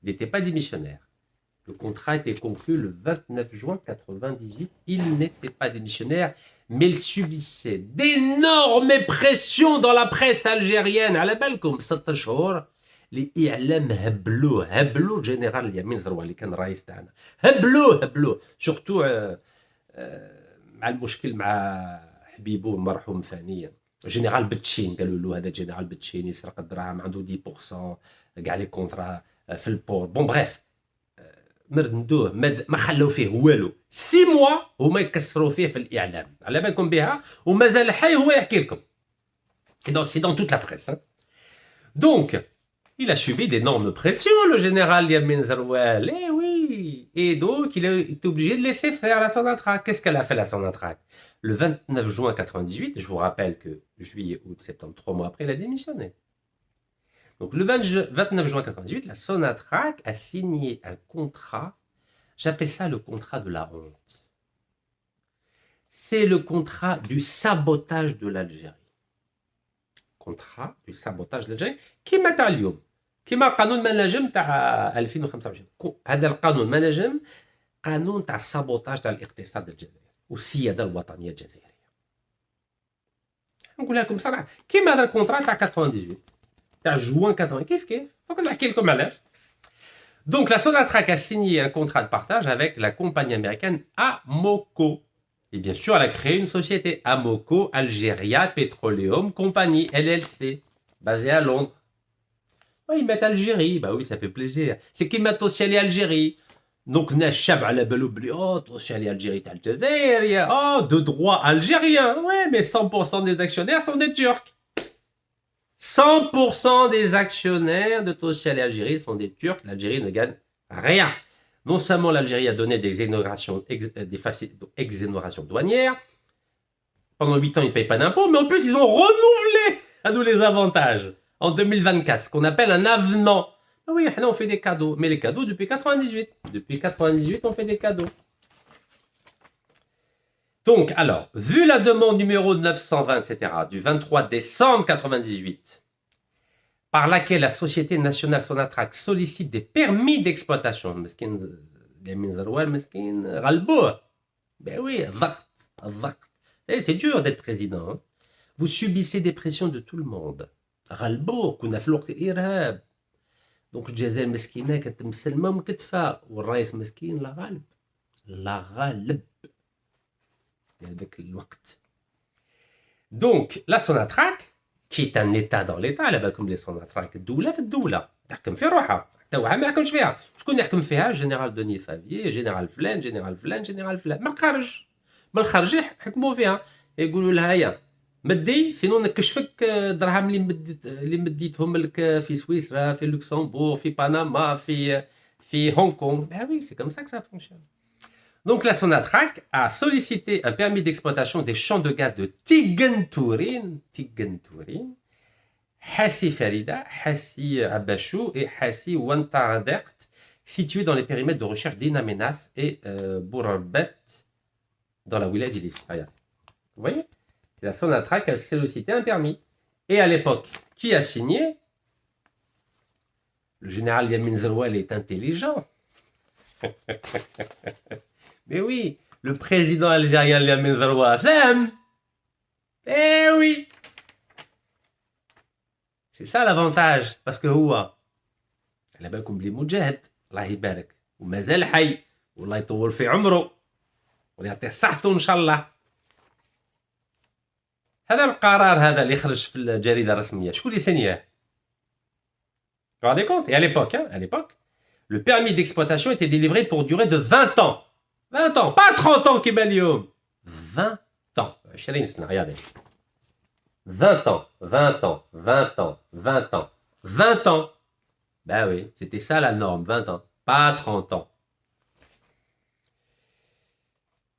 il n'était pas démissionnaire. Le contrat était conclu le 29 juin 98. Il n'était pas démissionnaire, mais il subissait d'énormes pressions dans la presse algérienne. على بالكم 6 شهور الإعلام هبلوه الجنرال يامين زروال اللي كان رئيس تاعنا. هبلوه سورتو مع المشكل مع حبيبه المرحوم ثانيا. جنرال بتشين قالوا له هذا جنرال بتشين يسرق الدراهم عنده 10% كاع لي كونترا في البور. بون بريف مردوه ما خلوا فيه والو 6 موا هما يكسروا فيه في الاعلام على بالكم بها ومازال حي هو يحكي لكم. C'est dans toute la presse. Hein. Donc, il a subi d'énormes pressions, le général Yamin Zaroual. Eh oui. Et donc, il est obligé de laisser faire la Sonatrach. Qu'est-ce qu'elle a fait, la Sonatrach? Le 29 juin 98, je vous rappelle que juillet, août, septembre, 3 mois après, il a démissionné. Donc, le 29 juin 98, la Sonatrach a signé un contrat. J'appelle ça le contrat de la honte. C'est le contrat du sabotage de l'Algérie. Contrat du sabotage de l'Algérie qui m'a اليوم كما قانون مناجم تاع 2025. هذا القانون مناجم قانون تاع السابوتاج تاع الاقتصاد الجزائري والسياده الوطنيه الجزائريه. نقول لكم صراحه كيما هذا الكونترا تاع 98 تاع جوان 80 كيف فوق نحكي لكم علاش. Donc la Sonatrach a signé un contrat de partage avec la compagnie américaine Amoco. Et bien sûr, elle a créé une société, Amoco Algeria Petroleum Company, LLC, basée à Londres. Ouais, ils mettent Algérie, bah oui, ça fait plaisir. C'est qu'ils mettent aussi Algérie. Donc, Nashab à la Beloubli, oh, aussi Algérie, Algérie, oh, de droit algérien. Ouais, mais 100% des actionnaires sont des Turcs. 100% des actionnaires de Total Algérie sont des Turcs. L'Algérie ne gagne rien. Non seulement l'Algérie a donné des exonérations douanières, pendant 8 ans, ils ne payent pas d'impôts, mais en plus, ils ont renouvelé à nous les avantages en 2024, ce qu'on appelle un avenant. Ah oui, là, on fait des cadeaux, mais les cadeaux depuis 98. Depuis 98, on fait des cadeaux. Donc, alors, vu la demande numéro 920, etc., du 23 décembre 98, par laquelle la Société nationale Sonatrach sollicite des permis d'exploitation. Meskin Yamin Zaroual, meskin Ralbour. Ben oui, c'est dur d'être président. Hein. Vous subissez des pressions de tout le monde. Ralbour, qu'on a fait l'irhab. Donc, الجزائر مسكينة كتمسلمة ومكتفة والرئيس مسكين لا غالب. لا غالب. هذاك الوقت. Donc, la Sonatrach, qui est un état dans l'état على بالكم لي سوناتراك الدوله في الدوله تحكم في روحها حتى واحد ما يحكمش فيها. شكون يحكم فيها؟ جنرال دوني فافيي، جنرال فلان، جنرال فلان، جنرال فلان. من الخارج يحكموا فيها يقولوا لها يا مدي سينو نكشفك الدراهم اللي مديتهم لك في سويسرا، في لوكسمبورغ، في بنما، في هونغ كونغ. Ben oui, c'est comme ça que ça fonctionne. Donc la Sonatrach a sollicité un permis d'exploitation des champs de gaz de Tigentourin. Hassi Farida, Hassi Abachou et Hassi Wantaradert, situés dans les périmètres de recherche d'In Amenas et Bourarbet, dans la wilaya d'Ilis. Regarde. Vous voyez? C'est la Sonatrach qui a sollicité un permis. Et à l'époque, qui a signé? Le général Yamin Zeroual est intelligent. Mais oui, le président algérien Yamin Zeroual, femme. Eh oui. C'est ça l'avantage. Parce que هو على بالكم بلي مجاهد الله يبارك ومازال حي والله يطول في عمره ويعطيه صحته ان شاء الله. هذا القرار هذا اللي خرج في الجريده الرسميه شكون اللي سنياه؟ Vous vous rendez compte? Et à l'époque, le permis d'exploitation était délivré pour durée de 20 ans. 20 ans, pas 30 ans كيما اليوم. 20 ans. 20 سنة, regardez. 20 ans, 20 ans, 20 ans, 20 ans, 20 ans. Ben oui, c'était ça la norme, 20 ans, pas 30 ans.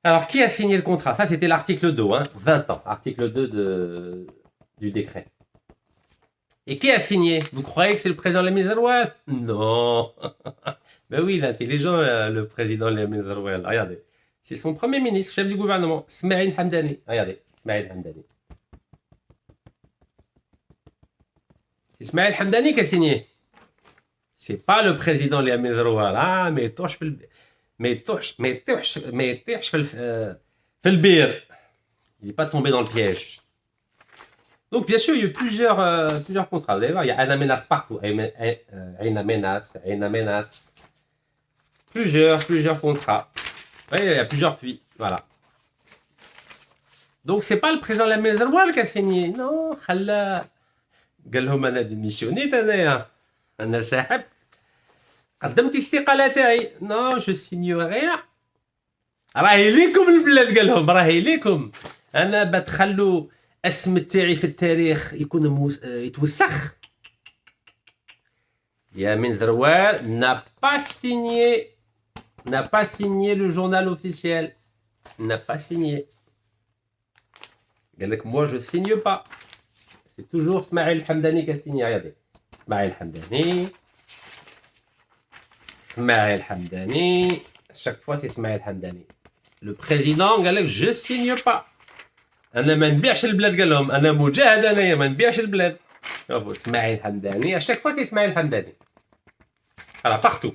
Alors, qui a signé le contrat? Ça, c'était l'article 2, hein, 20 ans, article 2 du décret. Et qui a signé? Vous croyez que c'est le président Lamine Zeroual? Non. Ben oui, l'intelligent, le président Lamine Zeroual. Regardez, c'est son premier ministre, chef du gouvernement, Smaïl Hamdani. Regardez, Smaïl Hamdani. C'est Smaïl Hamdani qui a signé. C'est pas le président Lamine Zeroual. Ah, mais touche في le bir. Il n'est pas tombé dans le piège. Donc, bien sûr, il y a eu plusieurs contrats. Vous allez voir, il y a un Amenas partout. Un Amenas. Plusieurs contrats. Vous voyez, il y a plusieurs puits. Voilà. Donc, c'est pas le président Lamine Zeroual qui a signé. Non, Khala. قال لهم انا ديميسيونيت انايا انا ساحب قدمت استقاله تاعي نو جو سينيو غير راهي ليكم البلاد قال لهم راهي ليكم انا بتخلوا اسم تاعي في التاريخ يكون يتوسخ. Yamin Zeroual n'a pas signé le journal officiel, n'a pas signé. قال لك moi je signe pas. C'est toujours Smaïl Hamdani qui a signé. Regardez. Smaïl Hamdani. À chaque fois, c'est Smaïl Hamdani. Le président, قال لك je signe pas. أنا ما نبيعش البلاد قال لهم. أنا مجاهد أنايا ما نبيعش البلاد. Smaïl Hamdani. À chaque fois, c'est Smaïl Hamdani. Alors, partout.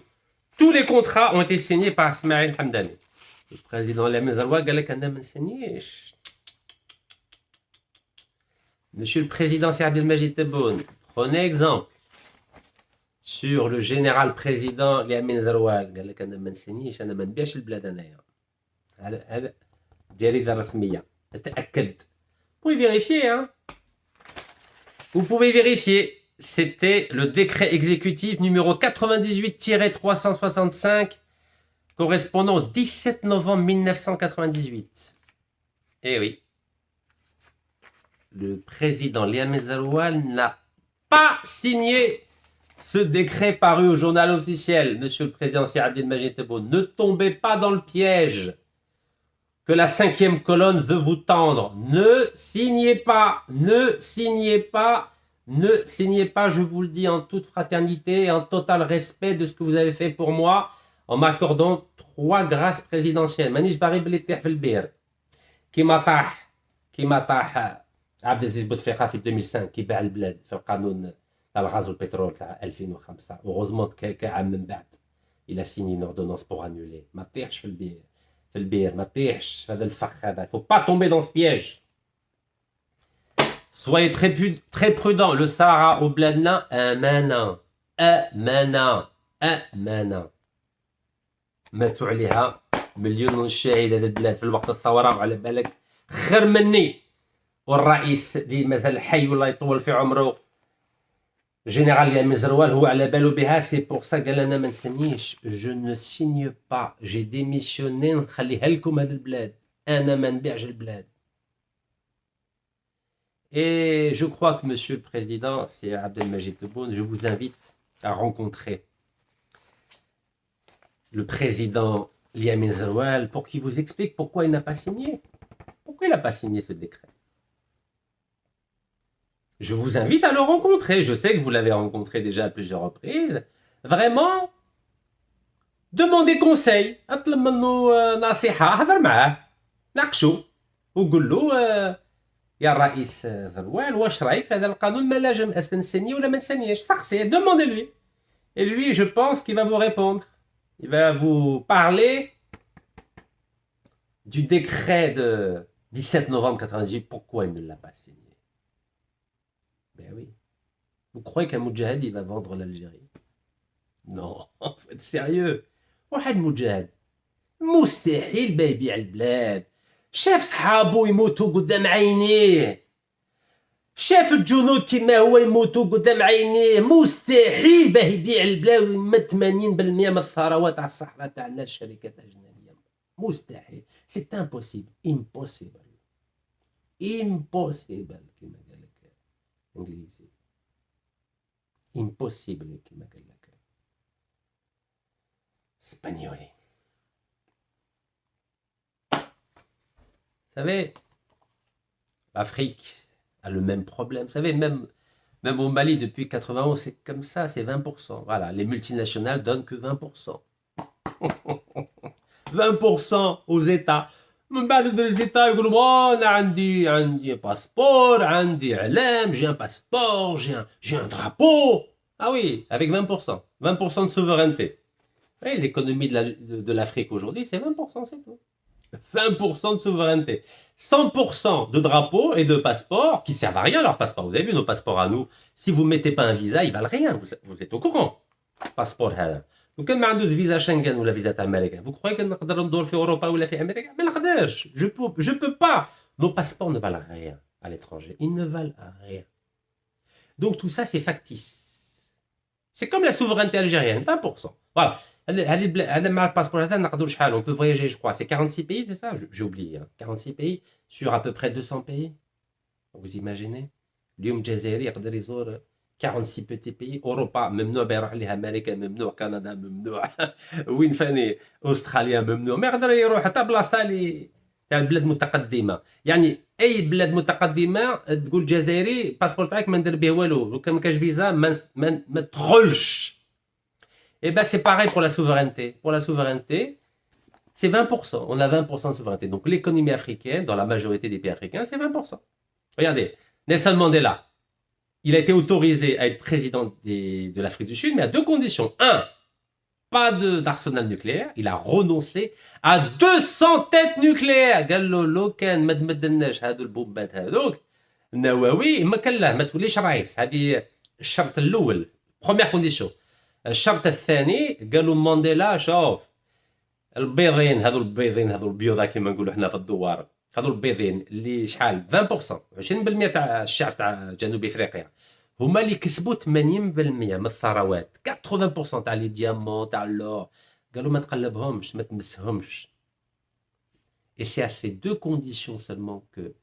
Tous les contrats ont été signés par Smaïl Hamdani. Le président Lamine Zeroual قال لك أنا ما نسنيش. Monsieur le Président Abdelmajid Tebboune, prenez exemple sur le général président Lamine Zeroual. قال لك أنا ما نسنيش أنا ما نبيعش البلاد أنايا. هذا جريدة رسمية. تتأكد. Vous pouvez vérifier, hein. Vous pouvez vérifier. C'était le décret exécutif numéro 98-365 correspondant au 17 novembre 1998. Eh oui. Le président Lamine Zeroual n'a pas signé ce décret paru au journal officiel. Monsieur le président Abdelmajid Tebboune, ne tombez pas dans le piège que la 5e colonne veut vous tendre. Ne signez pas, je vous le dis en toute fraternité et en total respect de ce que vous avez fait pour moi en m'accordant 3 grâces présidentielles. Manish bari bli tih fil bir. كيما طاح عبد العزيز بوتفليقه في 2005 كيباع البلاد في القانون تاع الغاز والبترول تاع 2005 اوغوزمون كعام من بعد الى سيني une ordonnance pour annuler. ما طيحش في البير ما طيحش في هذا الفخ هذا. Il faut pas tomber dans ce piège. Soyez très prudents. Le Sahara au بلادنا امانه ماتوا عليها مليون من الشهيد هذا البلاد في الوقت الثوره وعلى بالك خير مني. والرئيس اللي مازال حي والله يطول في عمره جنرال يامين زروال هو على باله بها. سي بور سا قال انا ما نسنيش. جو نو سيني با جي ديميسيوني نخليها لكم هذه البلاد. انا ما نبيعش البلاد. Et je crois que Monsieur le Président, c'est Abdelmajid Tebboune, je vous invite à rencontrer le président Yamin Zeroual pour qu'il vous explique pourquoi il n'a pas signé. Pourquoi il n'a pas signé ce décret? Je vous invite à le rencontrer. Je sais que vous l'avez rencontré déjà à plusieurs reprises. Vraiment, demandez conseil. اطلب منه نصيحة. هضر معاه. ناقشو. وقول له يا الرئيس ذروال واش رايك في هذا القانون ما لازم اسكو نسني ولا ما نسنيش سقسيه demandez-lui. Et lui, je pense qu'il va vous répondre. Il va vous parler du décret de 17 novembre 98. Pourquoi il ne l'a pas signé? Ben oui. Vous croyez qu'un Moudjahid, il va vendre l'Algérie? Non, faut être sérieux. واحد مجاهد مستحيل باه يبيع البلاد. شاف صحابو يموتوا قدام عينيه. شاف الجنود كيما هو يموتوا قدام عينيه. مستحيل باه يبيع البلاد ويمد 80% من الثروات على الصحراء تاعنا للشركات الاجنبيه. مستحيل. سي امبوسيبل. امبوسيبل. امبوسيبل كيما قال لك انجليزي. امبوسيبل كيما قال لك اسبانيولي. Vous savez, l'Afrique a le même problème. Vous savez, même au Mali, depuis 91, c'est comme ça, c'est 20%. Voilà, les multinationales donnent que 20%. 20% aux États. من بعد الإيطا يقولوا أنا عندي باسبور, عندي علم, j'ai un passeport, j'ai un drapeau. Ah oui, avec 20%. 20% de souveraineté. Oui, l'économie de l'Afrique aujourd'hui, c'est 20%, c'est tout. 20% de souveraineté. 100% de drapeaux et de passeports qui servent à rien, leurs passeports. Vous avez vu nos passeports à nous? Si vous ne mettez pas un visa, ils valent rien. Vous êtes au courant. Passeport, donc quand on a visa Schengen ou la visa américaine, vous croyez qu'on peut ندور في Europe ou في Amérique? Mais نقدرش. Je peux pas. Nos passeports ne valent rien à l'étranger. Ils ne valent rien. Donc tout ça, c'est factice. C'est comme la souveraineté algérienne, 20%. Voilà. On peut voyager, je crois, c'est 46 pays, c'est ça? J'ai oublié, hein. 46 pays sur à peu près 200 pays. Vous imaginez? اليوم جزائري يقدر يزور 46 petits pays. أوروبا ممنوع بيروح عليها أمريكا ممنوع كندا ممنوع وين فاني أستراليا ممنوع ما يقدر يروح حتى بلاصة اللي تاع البلاد متقدمة. يعني أي بلاد متقدمة تقول جزائري باسبور تاعك ما ندير به والو لو كان ما كانش فيزا ما تدخلش. Et bien, c'est pareil pour la souveraineté. Pour la souveraineté, c'est 20%. On a 20% de souveraineté. Donc, l'économie africaine, dans la majorité des pays africains, c'est 20%. Regardez, Nelson Mandela, il a été autorisé à être président de l'Afrique du Sud, mais à deux conditions. Un, pas d'arsenal nucléaire. Il a renoncé à 200 têtes nucléaires. قال له لو كان ما تمدلناش هادو البومبات هادوك النووي ما كان له ما توليش رئيس. هذه الشرط الأول. Première condition. الشرط الثاني قالوا مانديلا شوف البيضين هذو البيضة كما نقولوا احنا في الدوار هذو البيضين اللي شحال 20% 20% تاع الشعب تاع جنوب افريقيا هما اللي كسبوا 80% من الثروات 80% تاع لي ديامون تاع اللور قالوا ما تقلبهمش ما تمسهمش. Et c'est à ces deux conditions seulement que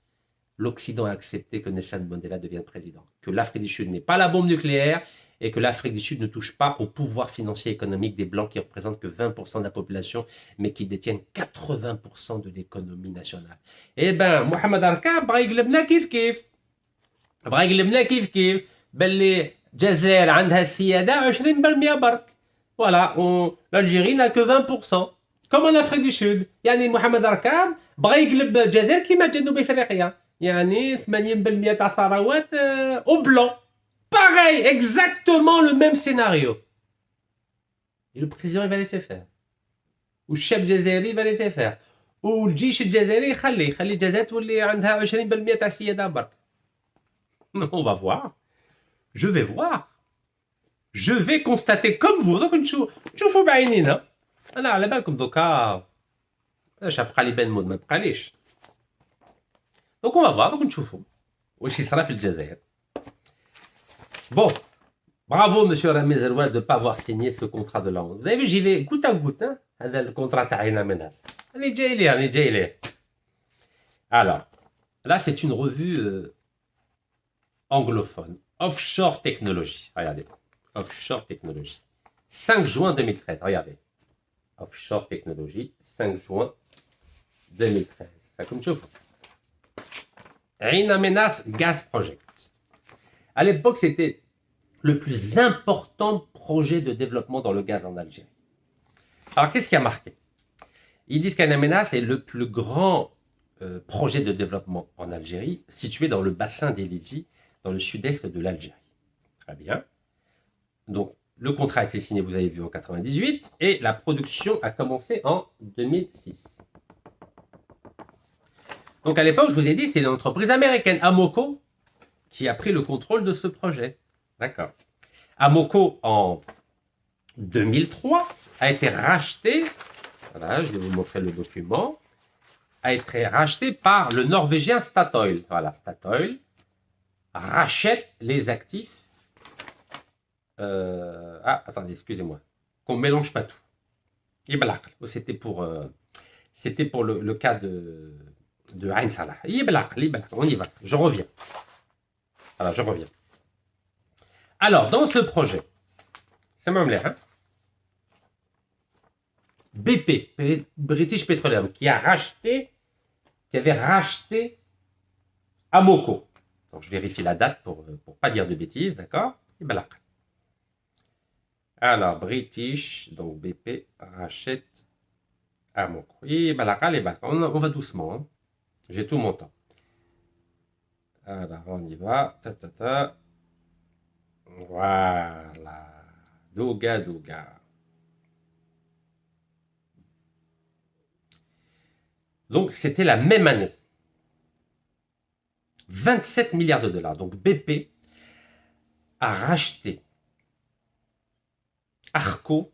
l'Occident a accepté que Nelson Mandela devienne président. Que l'Afrique du Sud n'est pas la bombe nucléaire et que l'Afrique du Sud ne touche pas au pouvoir financier et économique des Blancs qui représentent que 20% de la population, mais qui détiennent 80% de l'économie nationale. Eh ben, Mohamed Arkab بغا يقلبنا كيف كيف. بغا يقلبنا كيف كيف. باللي الجزائر عندها السيادة 20% برك. Voilà, l'Algérie n'a que 20%. Comme en Afrique du Sud. يعني محمد أركاب بغا يقلب الجزائر كيما جنوب افريقيا. يعني 80% تاع الثروات au blanc. Pareil, exactement le même scénario. Et le président, il va laisser faire. Ou le chef jazairi va laisser faire. Ou le جيش الجزائري يخلي الجزائر تولي عندها 20% تاع السيادة برك. On va voir. Je vais voir. Je vais constater comme vous. Donc نشوفوا بعينينا. أنا على بالكم دوكا باش بقى لي بان مود ما بقاليش. Donc on va voir. Donc نشوفوا واش يصرا في الجزائر. Bon, bravo monsieur Rami Zeroual de ne pas avoir signé ce contrat de la honte. Vous avez vu, j'y vais goutte à goutte, hein, le contrat Taïna Menas. On est déjà allé. Alors, là c'est une revue anglophone, Offshore Technology. Regardez, Offshore Technology. 5 juin 2013, regardez. Offshore Technology, 5 juin 2013. Ça comme tu vois. Taïna Menas Gas Project. À l'époque, c'était le plus important projet de développement dans le gaz en Algérie. Alors, qu'est-ce qui a marqué? Ils disent qu'Ain Amenas est le plus grand projet de développement en Algérie, situé dans le bassin d'Hélizy, dans le sud-est de l'Algérie. Très bien. Donc, le contrat a été signé, vous avez vu, en 98, et la production a commencé en 2006. Donc, à l'époque, je vous ai dit, c'est une entreprise américaine, Amoco, qui a pris le contrôle de ce projet. D'accord. Amoco, en 2003, a été racheté, voilà, je vais vous montrer le document, a été racheté par le Norvégien Statoil. Voilà, Statoil rachète les actifs. Attendez, excusez-moi. Qu'on ne mélange pas tout. C'était pour le cas de Ain Salah. On y va. Je reviens. Voilà, je reviens. Alors, dans ce projet, c'est même l'air, hein, BP, British Petroleum, qui avait racheté Amoco. Donc, je vérifie la date pour ne pas dire de bêtises, d'accord? Alors, British, donc BP, rachète Amoco. On va doucement, hein. J'ai tout mon temps. Alors, on y va. Voilà. Douga. Donc, c'était la même année. 27 milliards de dollars. Donc, BP a racheté Arco.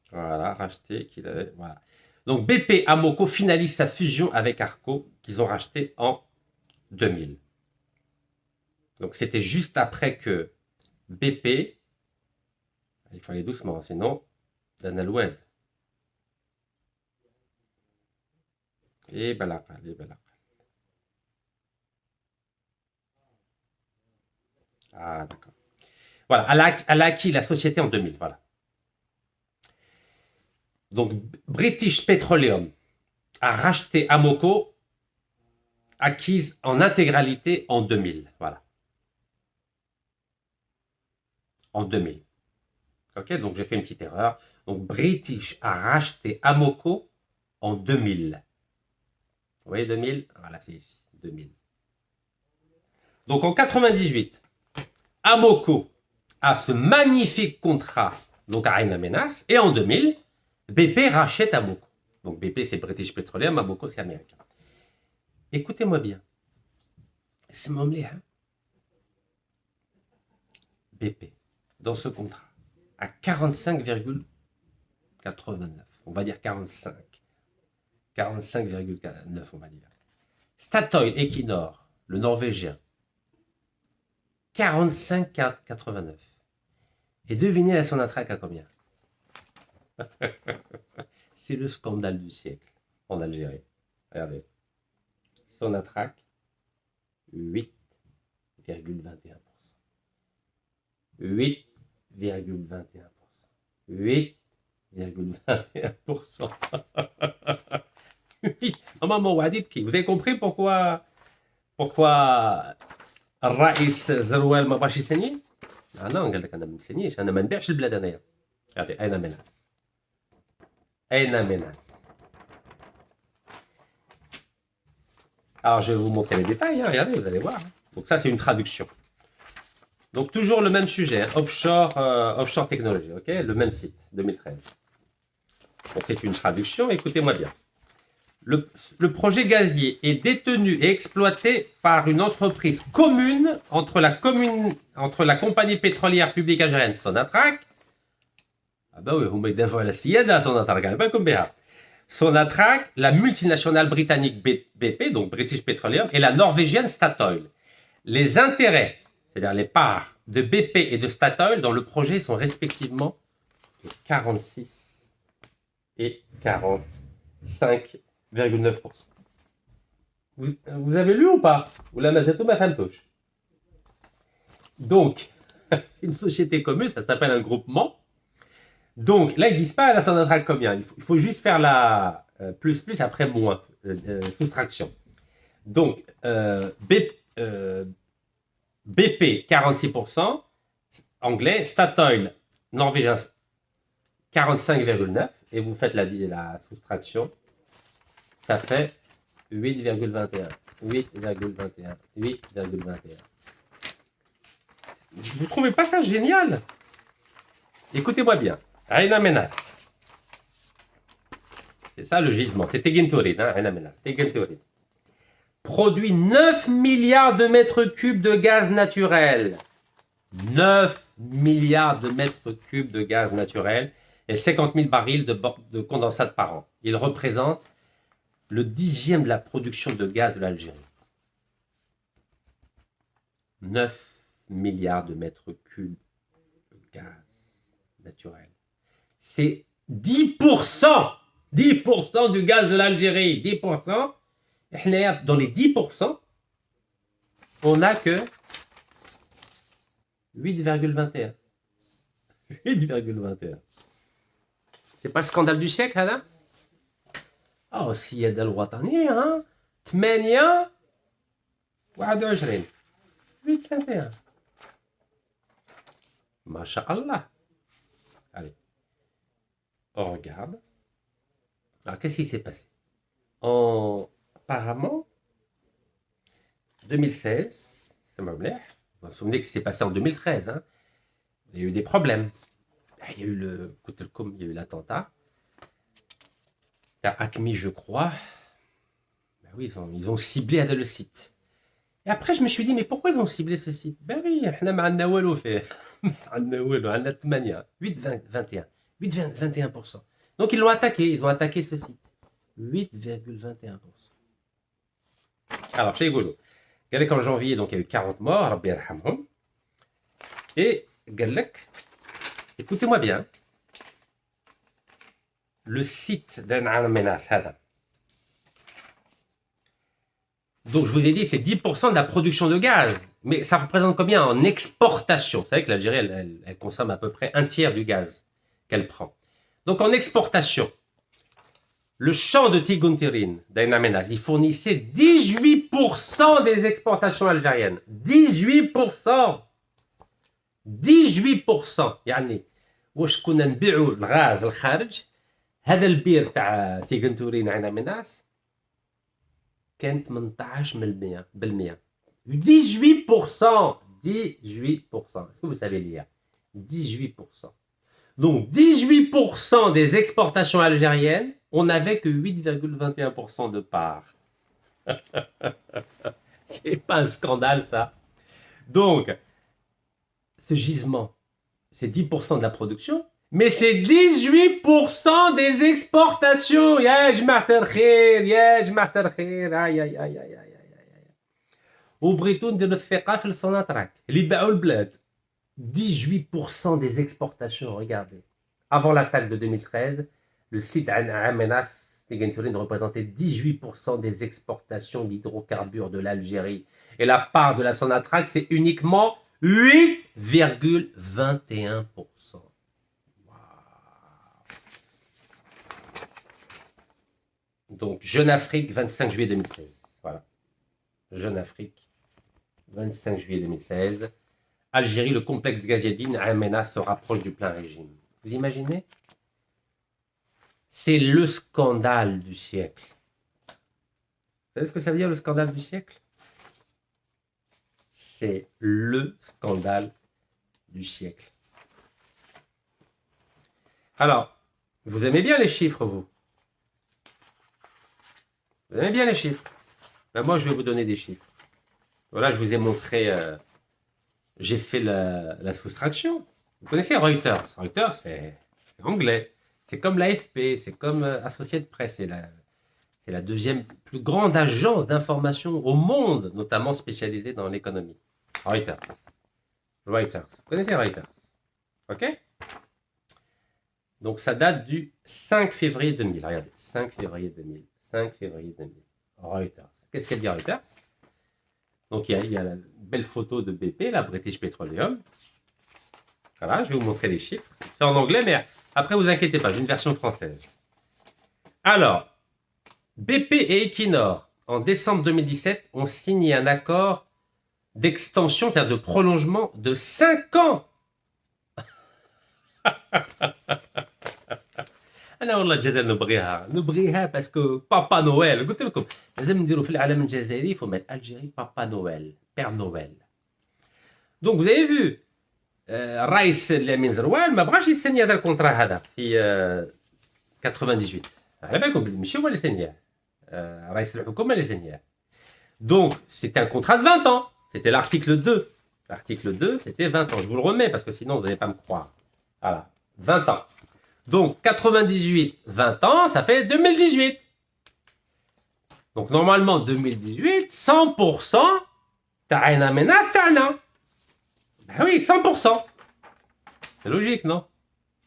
Voilà, racheté qu'il avait. Voilà. Donc, BP Amoco finalise sa fusion avec Arco, qu'ils ont racheté en 2000. Donc, c'était juste après que BP, il faut aller doucement, sinon, Dan Aloued. Et balaka. Ah, d'accord. Voilà, elle a acquis la société en 2000, voilà. Donc, British Petroleum a racheté Amoco, acquise en intégralité en 2000, voilà. En 2000. Ok, donc j'ai fait une petite erreur. Donc, British a racheté Amoco en 2000. Vous voyez 2000? Voilà, c'est ici, 2000. Donc, en 98, Amoco a ce magnifique contrat donc à Ain Amenas, et en 2000, BP rachète Amoco. Donc BP c'est British Petroleum, Amoco c'est américain. Écoutez-moi bien. C'est mon hein. BP, dans ce contrat, à 45,89. On va dire 45. 45,9, on va dire. Statoil, Equinor, le Norvégien, 45,89. Et devinez la Sonatrach à combien? C'est le scandale du siècle en Algérie. Regardez. Sonatrach, 8,21%. 8,21%. 8,21%. Vous avez compris pourquoi الرئيس زروال ما باش يسني؟ انا قال لك انا ما نسنيش، انا ما نبيعش البلاد انايا. هذه اين مناس. Alors je vais vous montrer les détails, hein, regardez, vous allez voir. Donc ça c'est une traduction. Donc toujours le même sujet, hein, offshore technology, ok, le même site, 2013. Donc c'est une traduction, écoutez-moi bien. Le projet gazier est détenu et exploité par une entreprise commune entre la compagnie pétrolière publique algérienne Sonatrach. Ah bah oui, vous mettez la SIADA Sonatrach, pas comme BA. Sonatrach, la multinationale britannique BP, donc British Petroleum, et la norvégienne Statoil. Les intérêts, c'est-à-dire les parts de BP et de Statoil dans le projet sont respectivement de 46 et 45,9%. Vous avez lu ou pas? Ou la mazetou ma femme touche. Donc, c'est une société commune, ça s'appelle un groupement. Donc, là, ils ne disent pas la Sonatrach combien. Il faut juste faire la plus après moins, soustraction. Donc, BP, 46%. Anglais. Statoil, norvégien, 45,9%. Et vous faites la soustraction. Ça fait 8,21. 8,21. 8,21. Vous trouvez pas ça génial? Écoutez-moi bien. Ain Amenas. C'est ça le gisement. C'est Tegin Tourid. Ain Amenas. Tegin Tourid. Produit 9 milliards de mètres cubes de gaz naturel. 9 milliards de mètres cubes de gaz naturel et 50 000 barils de condensate par an. Il représente le 10e de la production de gaz de l'Algérie. 9 milliards de mètres cubes de gaz naturel. C'est 10%. 10% du gaz de l'Algérie. 10%. Dans les 10%, on n'a que 8,21. 8,21. C'est pas le scandale du siècle, là? Oh, si السيادة الوطنية ها 8 21 8,21. Masha'Allah. Allez. On regarde. Alors, qu'est-ce qui s'est passé? Apparemment, 2016, ça m'a oublié. Vous vous souvenez que ce qui s'est passé en 2013. Hein? Il y a eu des problèmes. Il y a eu il y a eu l'attentat. Acme, je crois. Ben oui, ils ont ciblé le site. Et après, je me suis dit, mais pourquoi ils ont ciblé ce site? Ben oui, on a 8,21%. Donc, ils l'ont attaqué. Ils ont attaqué ce site. 8,21%. Alors, chez Golo, regardez qu'en janvier, donc, il y a eu 40 morts. Rabbi yarhamhum. Et, Galek, écoutez-moi bien. Le site d'Ain Amenas, donc je vous ai dit, c'est 10% de la production de gaz. Mais ça représente combien en exportation? Vous savez que l'Algérie, elle consomme à peu près un tiers du gaz qu'elle prend. Donc en exportation, le champ de Tiguntirin d'Ain Amenas, il fournissait 18% des exportations algériennes. 18%. 18%. يعني واش كنا نبيعوا الغاز الخارج هذا البير تاع تيغنتورين عين مناس كان 18%. 18%. 18%. Est-ce que vous savez lire? 18%. Donc 18% des exportations algériennes, on n'avait que 8,21% de part. C'est pas un scandale ça. Donc, ce gisement, c'est 10% de la production, mais c'est 18% des exportations. يا جماعة الخير يا جماعة الخير aïe aïe aïe aïe aïe aïe. وبغيتو نديرو الثقة في السوناتراك اللي باعوا البلاد. 18% des exportations, regardez. Avant l'attaque de 2013, le site Amenas Tiguntirin représentait 18% des exportations d'hydrocarbures de l'Algérie. Et la part de la Sonatrach, c'est uniquement 8,21%. Donc, Jeune Afrique, 25 juillet 2016. Voilà. Jeune Afrique, 25 juillet 2016. Algérie, le complexe gazier d'Ain Amenas se rapproche du plein régime. Vous imaginez? C'est le scandale du siècle. Vous savez ce que ça veut dire, le scandale du siècle? C'est le scandale du siècle. Alors, vous aimez bien les chiffres, vous? Vous aimez bien les chiffres? Ben moi, je vais vous donner des chiffres. Voilà, je vous ai montré... j'ai fait la soustraction. Vous connaissez Reuters? Reuters, c'est anglais. C'est comme l'AFP, c'est comme Associated Press. C'est la deuxième plus grande agence d'information au monde, notamment spécialisée dans l'économie. Reuters. Reuters. Vous connaissez Reuters? OK? Donc, ça date du 5 février 2000. Regardez, 5 février 2000. 5 février 2000. Reuters. Qu'est-ce qu'elle dit Reuters? Donc, il y a la belle photo de BP, la British Petroleum. Voilà, je vais vous montrer les chiffres. C'est en anglais, mais après, vous inquiétez pas, j'ai une version française. Alors, BP et Equinor, en décembre 2017, ont signé un accord d'extension, c'est-à-dire de prolongement de 5 ans. انا والله الجزائر نبغيها باسكو بابا نويل قلت لكم لازم نديروا في العالم الجزائري faut mettre Algérie papa Noël père Noël. Donc vous avez vu الرئيس الامين زروال ما بغاش يسني هذا الكونترا هذا في 98 على بالكم ماشي هو اللي سنياه رئيس الحكومه اللي سنياه. Donc c'était un contrat de 20 ans, c'était l'article 2. L'article 2 c'était 20 ans, je vous le remets parce que sinon vous n'allez pas me croire. Voilà, 20 ans. Donc 98, 20 ans, ça fait 2018. Donc normalement 2018, 100% تاعنا menace تاعنا. Ben oui, 100%. C'est logique, non?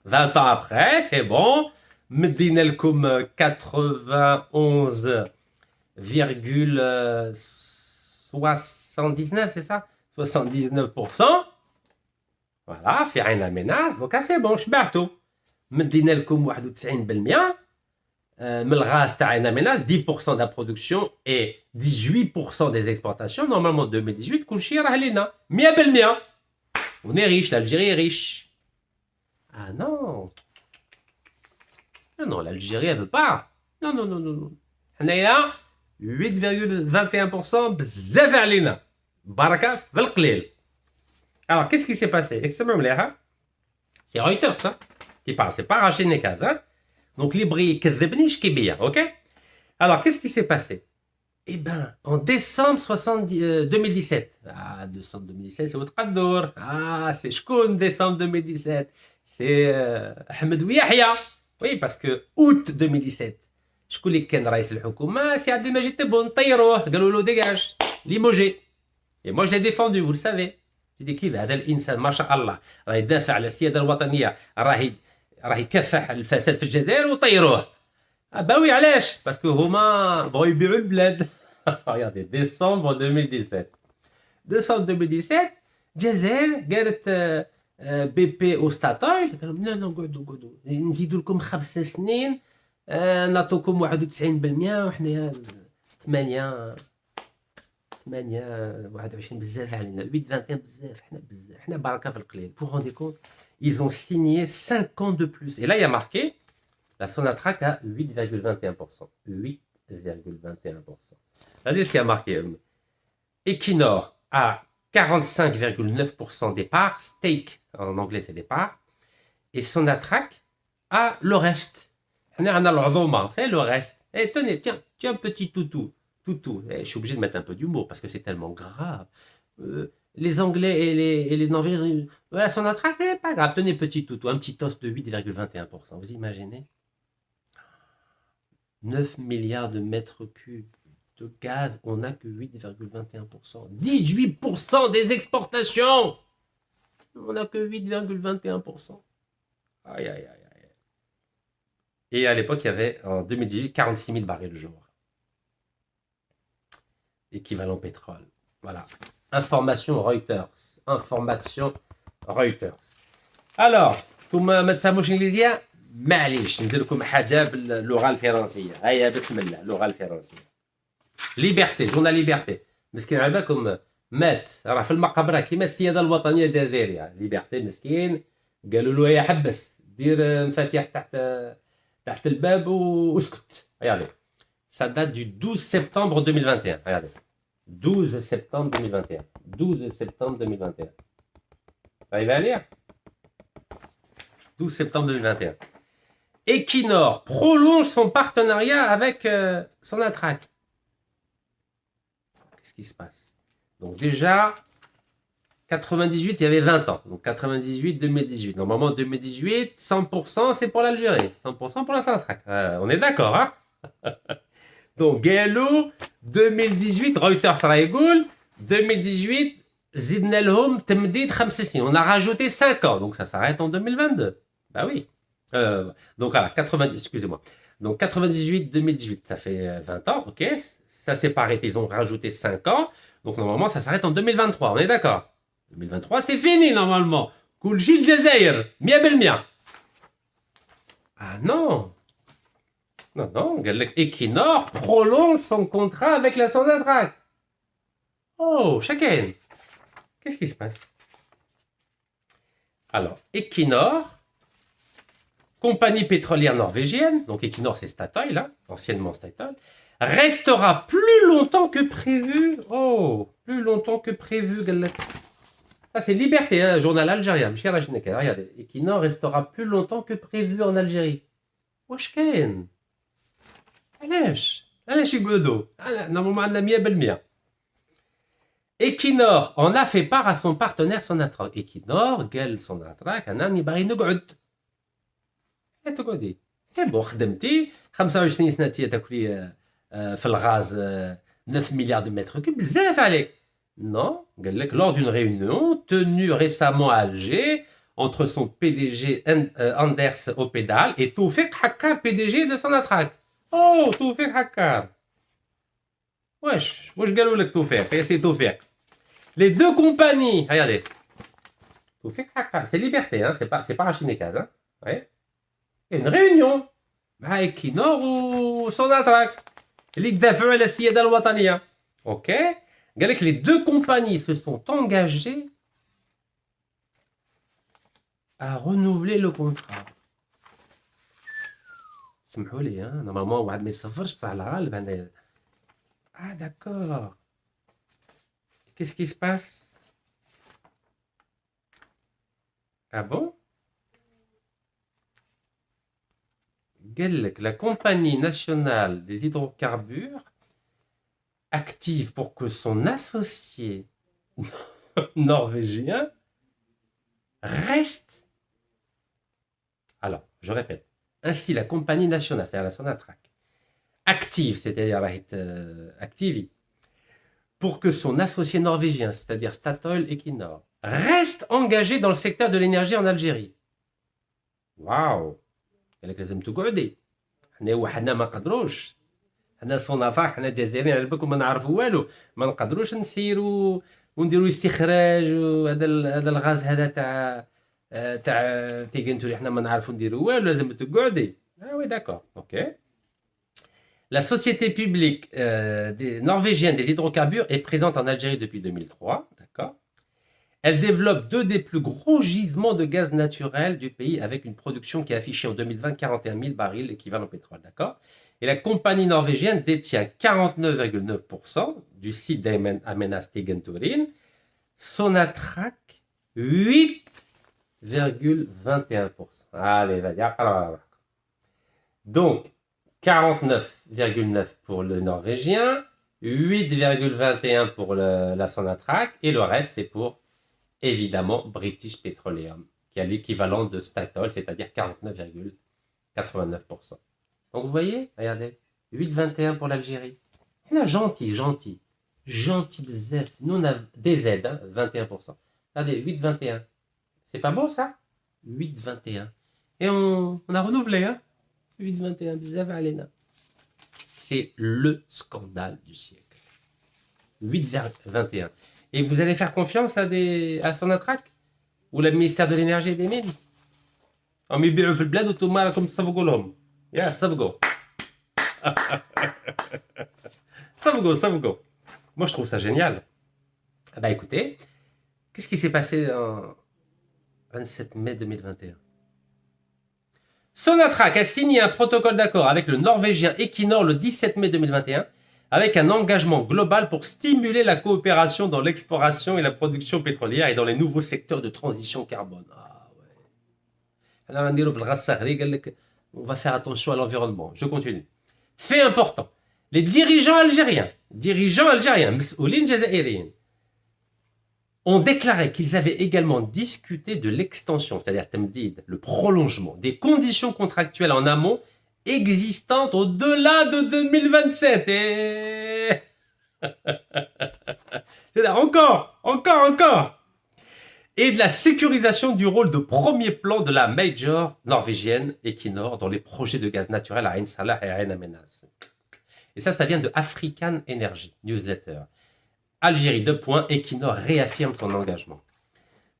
20 ans après, c'est bon. مدينا لكم 91,79, c'est ça? 79%. Voilà, في عين menace. Donc c'est bon, شبعتو. مدينا لكم 91% من الغاز تاعنا menace, 10% de la production et 18% des exportations. Normalement 2018 كلشي راه لينا 100%. On est riche, l'Algérie est riche. Ah non. Non, non, l'Algérie, elle ne veut pas. Non, non, non, non, non. On est à 8,21% بزاف علينا. بركة في القليل. Alors, qu'est-ce qui s'est passé? C'est Reuters, ça, qui parle. C'est pas Rachid Nekaz, hein. Donc, l'Ibri كذبني يشكي بيا, ok? Alors, qu'est-ce qui s'est passé? Eh ben, en décembre 2017. Ah, décembre 2017, c'est votre Qadour. Ah, c'est Shkoun, décembre 2017. C'est Ahmed Ouiahia. Oui, parce que août 2017. شكون اللي كان رئيس الحكومة؟ سي عبد المجيد تبون طيروه قالوا له ديجاج ليموجي. Et moi je l'ai défendu, vous le savez. J'ai dit كيف هذا الإنسان ما شاء الله راه يدافع على السيادة الوطنية راه يكافح الفساد في الجزائر وطيروه. باوي علاش؟ باسكو هما بغاو يبيعوا البلاد. Regardez, décembre 2017. Décembre 2017, الجزائر قالت بي بي او ستاتويل قالوا لا لا قعدوا نزيدوا لكم 5 سنين نعطوكم 91% وحنايا 8 21 بزاف علينا 8 بزاف حنا بركه في القليل. Vous vous rendez compte? Ils ont signé 5 ans de plus. Et là, il y a marqué la Sonatrach à 8,21%. 8,21%. Regardez ce qui a marqué. Equinor à 45,9% des parts, stake, en anglais c'est des parts, et Sonatrach à le reste. On a l'ordoma, c'est le reste. Et tenez, tiens, petit toutou. Et je suis obligé de mettre un peu d'humour parce que c'est tellement grave. Les Anglais et les Norvégiens, Sonatrach, mais pas grave, tenez, petit toutou, un petit toast de 8,21%. Vous imaginez? 9 milliards de mètres cubes de gaz, on n'a que 8,21%. 18% des exportations, on n'a que 8,21%. Aïe, aïe, aïe, aïe. Et à l'époque, il y avait, en 2018, 46 000 barils le jour. Équivalent pétrole. Voilà. Information Reuters. Information Reuters. Alors, tout ما تفهموش انجليزيه معليش ندير لكم حاجه باللغه الفرنسيه. هيا بسم الله اللغه الفرنسيه. ليبرتي جورنال ليبرتي مسكين على بالكم مات راه في المقبره كيما السياده الوطنيه الجزائريه. ليبرتي مسكين قالوا له يا حبس دير مفاتيح تحت الباب واسكت. Regardez. Ça date du 12 septembre 2021. Regardez. 12 septembre 2021. 12 septembre 2021. Arrivez à lire? 12 septembre 2021. Equinor prolonge son partenariat avec Sonatrach. Qu'est-ce qui se passe? Donc déjà, 98, il y avait 20 ans. Donc 98, 2018. Normalement, 2018, 100% c'est pour l'Algérie. 100% pour la Sonatrach. On est d'accord, hein? Donc, Gallo, 2018, Reuters راه يقول 2018 زدنا لهم تمديد 5 سنين. On a rajouté 5 ans. Donc ça s'arrête en 2022. Bah oui. Donc voilà, 90, excusez-moi. Donc 98, 2018, ça fait 20 ans, ok. Ça s'est pas arrêté, ils ont rajouté 5 ans. Donc normalement, ça s'arrête en 2023, on est d'accord? 2023, c'est fini normalement. كلشي الجزائر 100%. Ah non. Non, non, Equinor prolonge son contrat avec la Sonatrach. Oh, chacun. Qu'est-ce qui se passe? Alors, Equinor, compagnie pétrolière norvégienne, donc Equinor c'est Statoil, là, anciennement Statoil, restera plus longtemps que prévu. Oh, plus longtemps que prévu. Ça c'est Liberté, hein, journal algérien. Regardez, Equinor restera plus longtemps que prévu en Algérie. واش كاين؟ علاش يقعدوا؟ Normalement عندنا 100%. Equinor en a fait part à son partenaire Sonatrach. Equinor قال Sonatrach انا راني باغي نقعد. علاش تقعدي؟ بون خدمتي 25 سنه تاكلي في الغاز 9 milliards de mètres cubes بزاف عليك. Non, lors d'une réunion tenue récemment à Alger entre son PDG Anders Opedal et Toufik Hakkar, PDG de Sonatrach. Oh, Toufik Hakkar. Wesh قالوا لك Toufik, c'est Toufik. Les deux compagnies, regardez. Toufik Hakkar, c'est Liberté, hein, c'est pas Rachinekaz, hein. Ouais. Une réunion avec Equinor ou Sonatrach. اللي دافعوا على السيادة الوطنية. OK. Les deux compagnies se sont engagées à renouveler le contrat. سمحوا لي, hein, normalement واحد ما يسافرش بتاع الغالب. Ah d'accord. Qu'est-ce qui se passe? Ah bon? La compagnie nationale des hydrocarbures active pour que son associé norvégien reste. Alors, je répète. Ainsi, la compagnie nationale, c'est-à-dire la Sonatrach, active, c'est-à-dire active, pour que son associé norvégien, c'est-à-dire Statoil Equinor, reste engagé dans le secteur de l'énergie en Algérie. Waouh! قال لك لازم تقعدي. حنا ما نقدروش. حنا صنافع, حنا جزائريين على بالكم ما نعرفوا والو, ما نقدروش نسيروا ونديروا استخراج وهذا الغاز هذا تاع تيغنتولي, حنا ما نعرفوا نديروا والو, لازم تقعدي. Ah oui, d'accord. OK. La société publique norvégienne des hydrocarbures est présente en Algérie depuis 2003, d'accord. Elle développe deux des plus gros gisements de gaz naturel du pays avec une production qui a affiché en 2020 41 000 barils équivalent pétrole, d'accord. Et la compagnie norvégienne détient 49,9% du site d'Amenas Tegenturin, Sonatrach 8,21%. Allez, vas-y. Donc, 49,9% pour le norvégien, 8,21% pour la Sonatrach, et le reste, c'est pour, évidemment, British Petroleum, qui a l'équivalent de Statoil, c'est-à-dire 49,89%. Donc, vous voyez, regardez, 8,21% pour l'Algérie. Et là, gentil bzef. Nous, on a des aides, hein, 21%. Regardez, 8,21%. C'est pas beau, ça? 8,21%. Et on a renouvelé, hein? 8,21, bzef alena. C'est le scandale du siècle. 8,21. Et vous allez faire confiance à Sonatrach ou le ministère de l'énergie et des mines? هم يبيعوا في البلاد وانتم راكم تصفقوا لهم. يا صفقوا. صفقوا. Moi je trouve ça génial. Ah bah écoutez, qu'est-ce qui s'est passé en 27 mai 2021? Sonatrach a signé un protocole d'accord avec le Norvégien Equinor le 17 mai 2021 avec un engagement global pour stimuler la coopération dans l'exploration et la production pétrolière et dans les nouveaux secteurs de transition carbone. Ah ouais. On va faire attention à l'environnement. Je continue. Fait important. Les dirigeants algériens, ont déclaré qu'ils avaient également discuté de l'extension, c'est-à-dire Temdid, le prolongement des conditions contractuelles en amont existantes au-delà de 2027. Et... c'est-à-dire encore. Et de la sécurisation du rôle de premier plan de la major norvégienne Equinor dans les projets de gaz naturel à Ain Salah et à Ain Amenas. Et ça vient de African Energy Newsletter. Algérie, 2 points, Equinor réaffirme son engagement.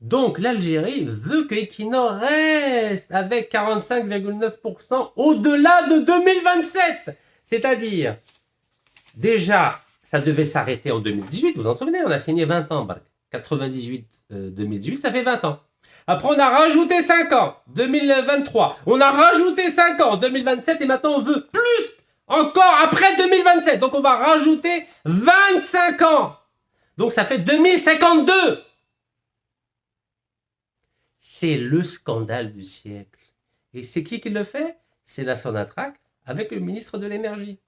Donc l'Algérie veut que Equinor reste avec 45,9% au-delà de 2027. C'est-à-dire, déjà, ça devait s'arrêter en 2018, vous vous en souvenez, on a signé 20 ans. 98-2018, ça fait 20 ans. Après, on a rajouté 5 ans, 2023. On a rajouté 5 ans, 2027. Et maintenant, on veut plus encore après 2027. Donc, on va rajouter 25 ans. Donc, ça fait 2052. C'est le scandale du siècle. Et c'est qui le fait? C'est la Sonatrach avec le ministre de l'énergie.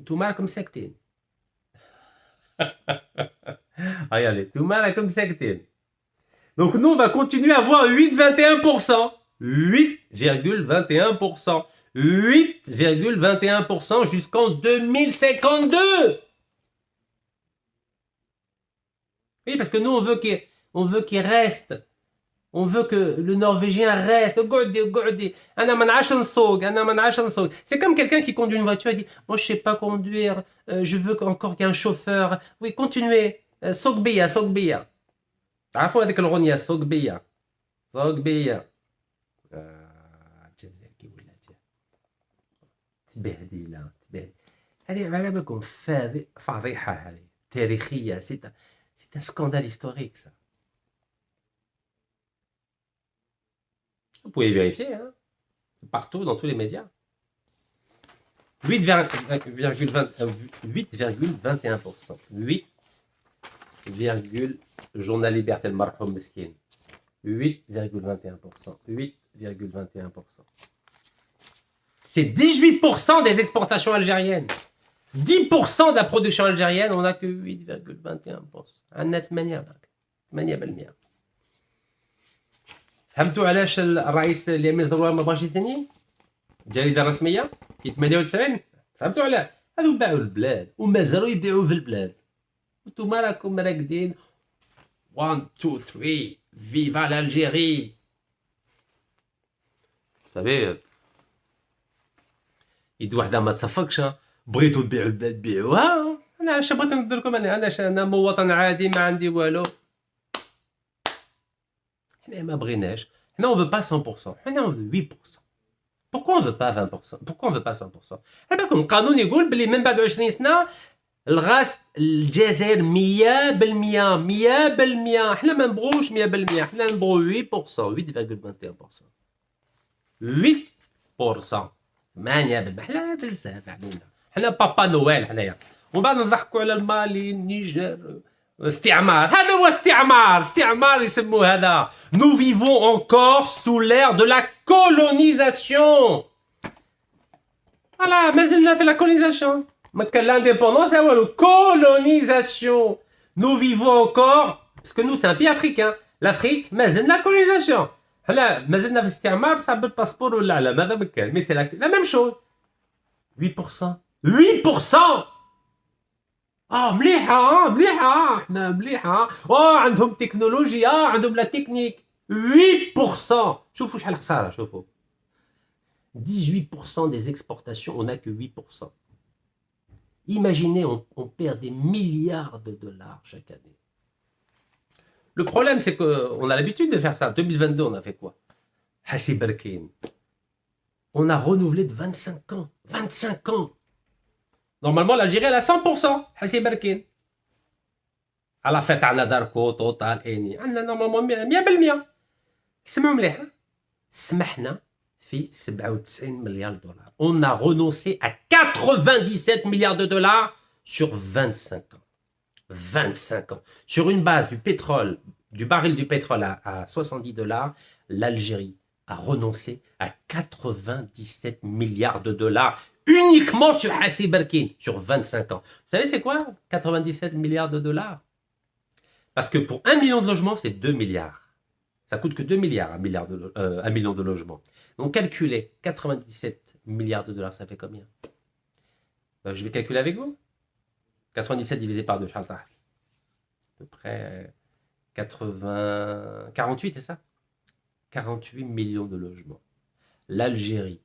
Tout mal comme sectine. Regardez, tout mal comme sectine. Donc nous, on va continuer à avoir 8,21%. 8,21%. 8,21% jusqu'en 2052. Oui, parce que nous, on veut qu'il reste. On veut que le Norvégien reste. C'est comme quelqu'un qui conduit une voiture et dit « Moi, je ne sais pas conduire. Je veux encore qu'il y ait un chauffeur. » Oui, continuez. Sogbia, sogbia. تعرفوا هذيك الأغنية صوق بيا صوق بيا الجزائر كي ولات تبهديلة هذه على بالكم فضيحة هذه تاريخية c'est un scandale historique ça. Vous pouvez vérifier hein, partout dans tous les médias. 8,21%. 8, journal Liberté, le marhum meskin. 8,21%. 8,21%. C'est 18% des exportations algériennes. 10% de la production algérienne, on n'a que 8,21%. Un net مانية بالمية. فهمتوا علاش الرئيس اليمين زروال ما بغاش يثني؟ الجريدة الرسمية في 98 فهمتوا علاه؟ هذو باعوا البلاد ومازالوا يبيعوا في البلاد. انتوما راكم راقدين 1 2 3 فيفا l'Algérie. صافي يد وحده ما تصفقش بغيتوا تبيعوا البلاد بيعوها. انا علاش بغيت ندير لكم انا مواطن عادي ما عندي والو. حنا ما بغيناش. حنا on veut pas 100%. حنا on veut 8%. Pourquoi on veut pas 20%? Pourquoi on veut pas 100%? على بالكم القانون يقول بلي من بعد 20 سنه الغاز الجزائر 100% 100%. حنا ما نبغوش 100%. حنا نبغو 8%. 8%. 8%. 8%. حنا بزاف علينا. حنا بابا نويل حنايا. ومن بعد نضحكوا على المالي النيجر استعمار. هذا هو استعمار. استعمار يسموه هذا. Nous vivons encore sous l'ère de la colonisation. Voilà, مازلنا في la colonisation. ما كان l'indépendance, c'est la colonisation. Nous vivons encore, parce que nous c'est un pays africain. L'Afrique, مازلنا la colonisation. حنا مازلنا في الاستعمار بصح بالباسبور ولا على هذا ما كان. Mais c'est la même chose. 8%. 8%. مليحة مليحة حنا مليحة. عندهم تكنولوجيا عندهم لا تكنيك. 8%. شوفوا شحال خسارة شوفوا. 18% des exportations, on n'a que 8%. Imaginez, on perd des milliards de dollars chaque année. Le problème, c'est qu'on a l'habitude de faire ça. En 2022, on a fait quoi? Hassi Berkin. On a renouvelé de 25 ans. 25 ans. Normalement, l'Algérie, elle a 100%. Hassi Berkin. À la fête, on a Darko, Total, Eni. On a normalement 100%. اسمعوا مليح. سمحنا في 97 مليار دولار. On a renoncé à 97 milliards de dollars sur 25 ans. 25 ans. Sur une base du pétrole, du baril du pétrole à 70 $, l'Algérie a renoncé à 97 milliards de dollars uniquement sur Hassi Berkin, sur 25 ans. Vous savez c'est quoi 97 milliards de dollars? Parce que pour 1 million de logements, c'est 2 milliards. Ça coûte que 2 milliards, 1 million de logements. Donc calculez, 97 milliards de dollars, ça fait combien? Je vais calculer avec vous. 97 divisé par 2, à peu près 48, c'est ça? 48 millions de logements. L'Algérie,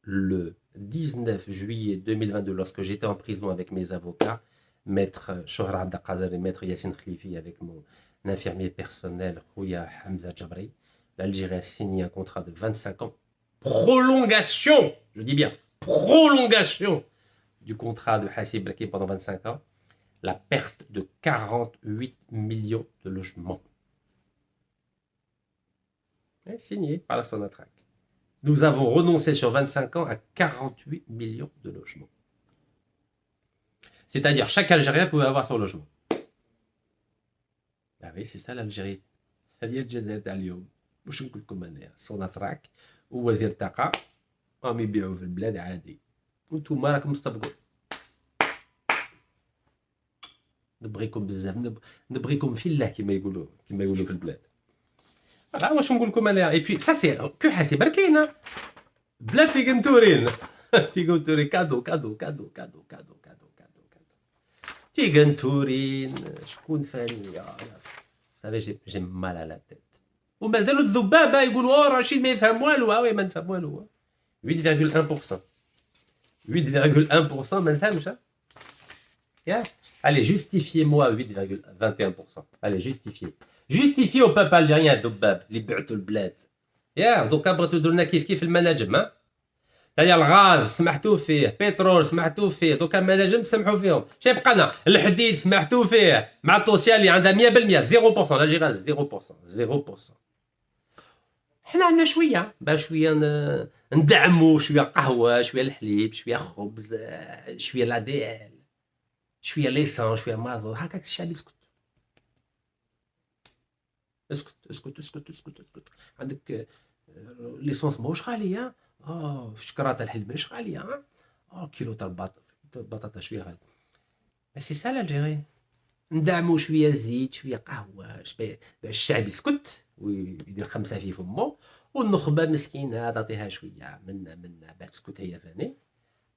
le 19 juillet 2022, lorsque j'étais en prison avec mes avocats, maître Shohra Abdelkader et maître Yassine Khlifi avec mon infirmier personnel, Khouya Hamza Djabri, l'Algérie a signé un contrat de 25 ans. Prolongation, je dis bien, prolongation du contrat de Hassi Berkin pendant 25 ans. la perte de 48 millions de logements. Signé par la Sonatrach. Nous avons renoncé sur 25 ans à 48 millions de logements. C'est-à-dire, chaque Algérien pouvait avoir son logement. Ah oui, c'est ça l'Algérie. هذه الجزائر تاع اليوم. واش نقول لكم انا سوناتراك ووزير الطاقه راهم يبيعوا في البلاد عادي وانتم راكم مستبقوا. نبغيكم بزاف نبغيكم في الله كما يقولوا في البلاد. واش نقول لكم انا اي بي سا سي كو حاسب بركينا بلاد تيغنتورين تيغنتورين كادو كادو كادو كادو كادو كادو كادو كادو تيغنتورين شكون ثاني صافي جي مال على التيت ومازالوا الذبابه يقولوا رشيد ما يفهم والو. وي ما نفهم والو 8,1% 8,1% ما نفهمش. Allez, justifiez-moi 8,21%. Allez, justifiez au peuple algérien الذباب اللي بعتوا البلاد. دوكا بغيتو ديروا لنا كيف المناجم. تاع الغاز سمحتوا فيه، بترول سمحتوا فيه، دوكا المناجم سمحوا فيهم. شايف بقانا الحديد سمحتوا فيه مع الطوسيه اللي عندها 100% 0%. الجيران 0%. حنا عندنا شويه ندعموا شويه قهوه شويه الحليب شويه خبز شويه لا دي ال شويه ليسان شويه مازوت. هكاك الشعب يسكت. اسكت. عندك ليسونس ماهوش غاليه. شكرات الحليب ماهيش غاليه. كيلو تاع البطاطا شويه غالي. سي سا الجيري. ندعموا شويه زيت شويه قهوه الشعب يسكت ويدير خمسه في فمو والنخبه مسكينه تعطيها شويه منا بعد تسكت هي ثاني.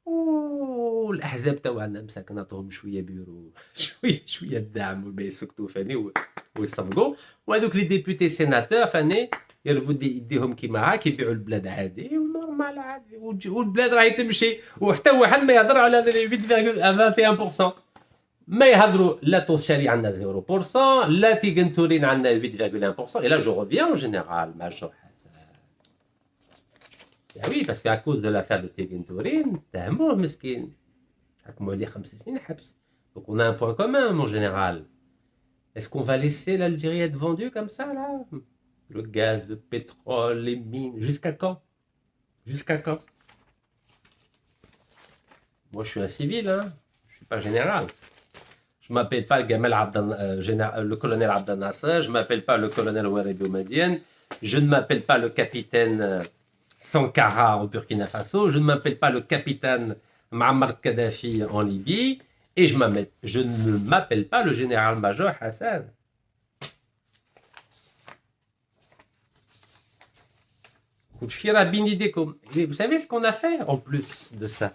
والاحزاب تاعنا مساك نعطوهم شويه بيرو شويه الدعم والباقي يسكتوا فاني ويصفقوا. وهذوك لي ديبوتي سيناتور فاني يرفدوا يديهم كيما هاك يبيعوا البلاد عادي ونورمال عادي والبلاد راهي تمشي. وحتى واحد ما يهضر على 8,21%. ما يهضروا لا توسيالي عندنا 0% لا تيغنتورين عندنا 8,1%. Et là je reviens en général Major Hassan. Oui parce qu'à cause de l'affaire de Tigentourine تهموه مسكين حكموا عليه 5 سنين حبس. Donc on a un point commun mon général. Est-ce qu'on va laisser l'Algérie être vendue comme ça là? Le gaz, le pétrole, les mines, jusqu'à quand? Moi je suis un civil je suis pas général. Je ne m'appelle pas le colonel Abdel Nasser, je ne m'appelle pas le colonel Ouarebi Boumediene, je ne m'appelle pas le capitaine Sankara au Burkina Faso, je ne m'appelle pas le capitaine Muammar Kadhafi en Libye, et je ne m'appelle pas le général-major Hassan. Vous savez ce qu'on a fait en plus de ça?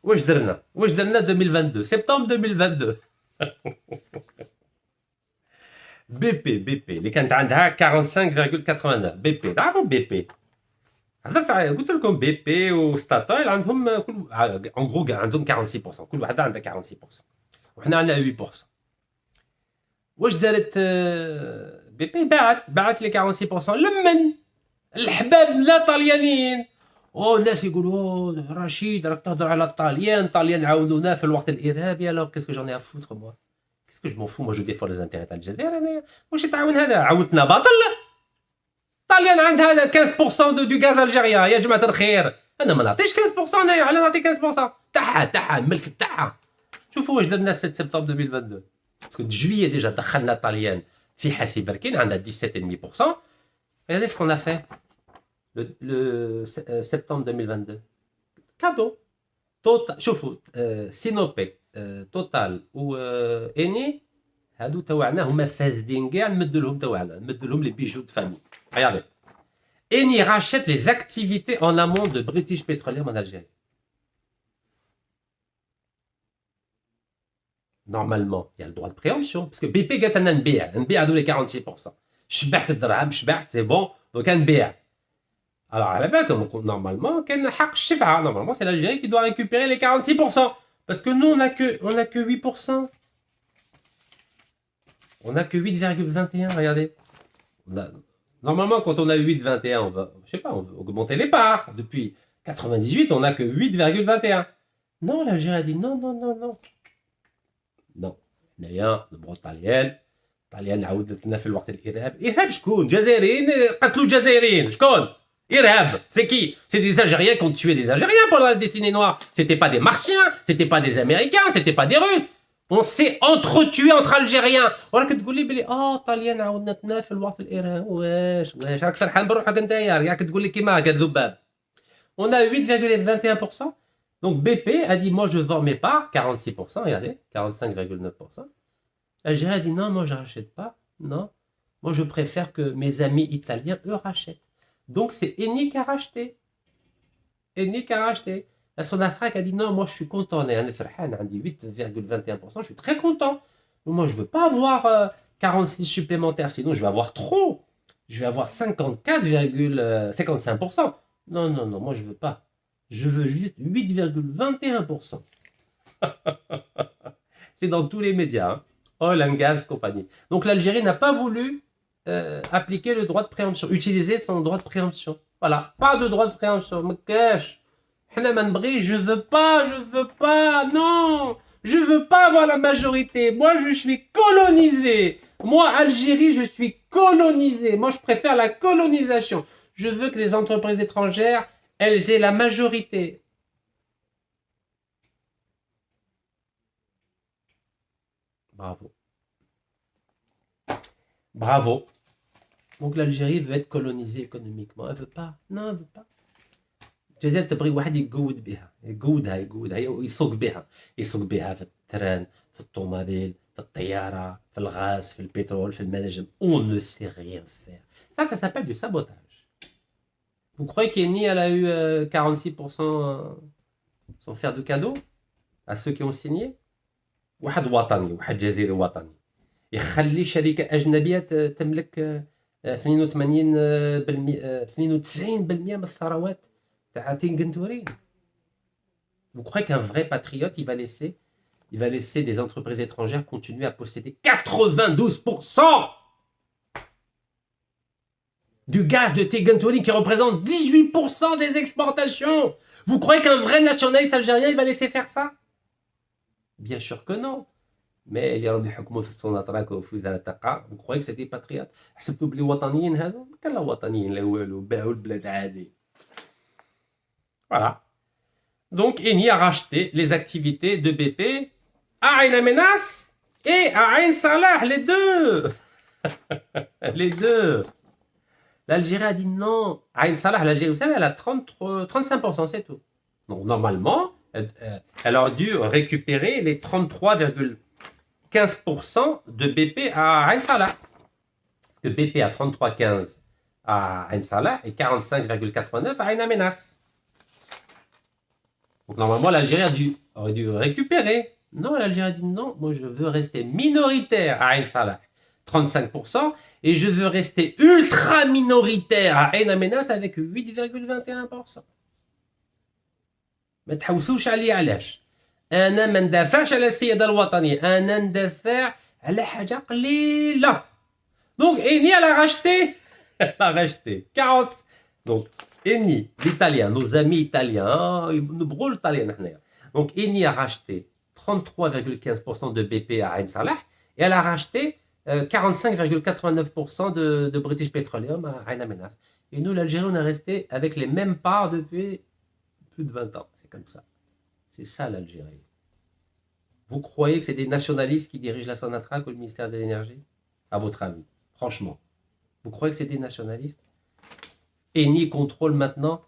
Wesh درنا 2022, septembre 2022. BP اللي كانت عندها 45,89 BP. تعرفوا BP قلت لكم BP وستاتويل عندهم كل en gros عندهم 46%. كل واحده عندها 46% وحنا عندنا 8%. واش دارت BP؟ باعت لي 46% لمن الحباب لا طليانيين. الناس يقولوا رشيد راك تهضر على الطاليان عاونونا في الوقت الارهابي. alors qu'est-ce que j'en ai à foutre moi? qu'est-ce que je m'en fous moi je défends les intérêts تاع الجزائر. انا واش تعاون هذا؟ عاونتنا باطل. الطاليان عندها 15% دو غاز الجيريا يا جماعه الخير. انا ما نعطيش 15% انايا على نعطي 15% تاعها الملك تاعها. شوفوا واش درنا 7 سبتمبر 2022. باسكو جويي ديجا دخلنا الطاليان في حاسي بركين عندها 17,5%. regardez ce qu'on a fait le septembre 2022. cadeau شوفوا سينوبيك توتال و اني هادو تاعنا هما فاسدين كاع. نمدوا لهم لي بيجو دو فامي. regardez Eni rachète les activités en amont de British Petroleum en Algérie. Normalement, il y a le droit de préemption parce que BP قالت لنا نبيع هذو لي 46%. شبعت الدرهم سي بون دوكا نبيع. Alors, à la base, normalement, normalement, c'est l'Algérie qui doit récupérer les 46%. Parce que nous, on n'a que 8%. On n'a que 8,21, regardez. Normalement, quand on a 8,21, on va augmenter les parts. Depuis 98, on n'a que 8,21. Non, l'Algérie a dit non. حنايا نبغوا الطاليان عاودت لنا في الوقت الارهاب شكون؟ جزائريين قتلوا جزائريين شكون؟ Irhab, c'est qui? C'est des Algériens qui ont tué des Algériens pendant la décennie noire. C'était pas des Martiens, c'était pas des Américains, c'était pas des Russes. On s'est entretués entre Algériens. وراك تقول لي بلي طاليان عاودنا في الوقت الارهاب واش راك فرحان بروحك نتايا راك تقول لي كيما هكا الذباب. On a 8,21%. Donc BP a dit moi je vends mes parts 46%, regardez, 45,9%. Algérie a dit non, moi je rachète pas. Non. Moi je préfère que mes amis italiens eux rachètent. Donc c'est Eni qui a racheté. Eni qui a racheté. La Sonatrach a dit non, moi je suis content. On est 8,21%. Je suis très content. Moi je veux pas avoir 46 supplémentaires, sinon je vais avoir trop. Je vais avoir 54,55%. Non, non, non, moi je veux pas. Je veux juste 8,21%. C'est dans tous les médias. Hein. Oil and Gas compagnie. Donc l'Algérie n'a pas voulu appliquer le droit de préemption, utiliser son droit de préemption. Voilà, pas de droit de préemption. Je veux pas, non, je veux pas avoir la majorité. Moi, je suis colonisé. Moi, Algérie, je suis colonisé. Moi, je préfère la colonisation. Je veux que les entreprises étrangères, elles aient la majorité. Bravo. Bravo. Donc l'Algérie veut être colonisée économiquement. Elle veut pas. Non, elle veut pas. الجزائر تبغي واحد يقود بها يقودها يسوق بها في التران في الطوموبيل في الطيارة في الغاز في البترول في المناجم. On ne sait rien faire. Ça s'appelle du sabotage. Vous croyez qu'Eni elle a eu 46% sans faire de cadeau à ceux qui ont signé? واحد وطني واحد جزائري وطني يخلي شركة أجنبية تملك 92% من الثروات تاع تينغنتورين. Vous croyez qu'un vrai patriote, il va laisser des entreprises étrangères continuer à posséder 92% du gaz de Tegentori qui représente 18% des exportations? Vous croyez qu'un vrai nationaliste algérien, il va laisser faire ça? Bien sûr que non. Mais اللي راهم يحكموا في السوناطراك وفي وزارة الطاقة vous croyez que c'était patriote؟ حسبتوا بلي وطنيين هذو؟ كان لا وطنيين لا والو باعوا البلاد عادي. Voilà. Donc Eni a racheté les activités de BP à Ain Amenas et à Ain Salah, les deux. Les deux. L'Algérie a dit non. Ain Salah, l'Algérie, vous savez, elle a 35%, c'est tout. Donc normalement, elle aurait dû récupérer les 33,15% de BP à Ain Salah. Parce que BP a 33,15 à Ain Salah et 45,89 à Ain Amenas. Donc normalement, l'Algérie aurait dû récupérer. Non, l'Algérie a dit non, moi je veux rester minoritaire à Ain Salah, 35%, et je veux rester ultra minoritaire à Ain Amenas avec 8,21%. ما تحوسوش عليه علاش؟ أنا ما ندافعش على السيادة الوطنية، أنا ندافع على حاجة قليلة. Donc Eni elle a racheté, 40. Donc Eni, l'italien, nos amis italiens, ils nous brûlent l'italien. Donc Eni a racheté 33,15% de BP à Ain Salah et elle a racheté 45,89% de British Petroleum à Ain Amenas. Et nous, l'Algérie, on est resté avec les mêmes parts depuis plus de 20 ans. C'est comme ça. C'est ça l'Algérie. Vous croyez que c'est des nationalistes qui dirigent la Sonatrach ou le ministère de l'Énergie? À votre avis, franchement. Vous croyez que c'est des nationalistes? Eni contrôle maintenant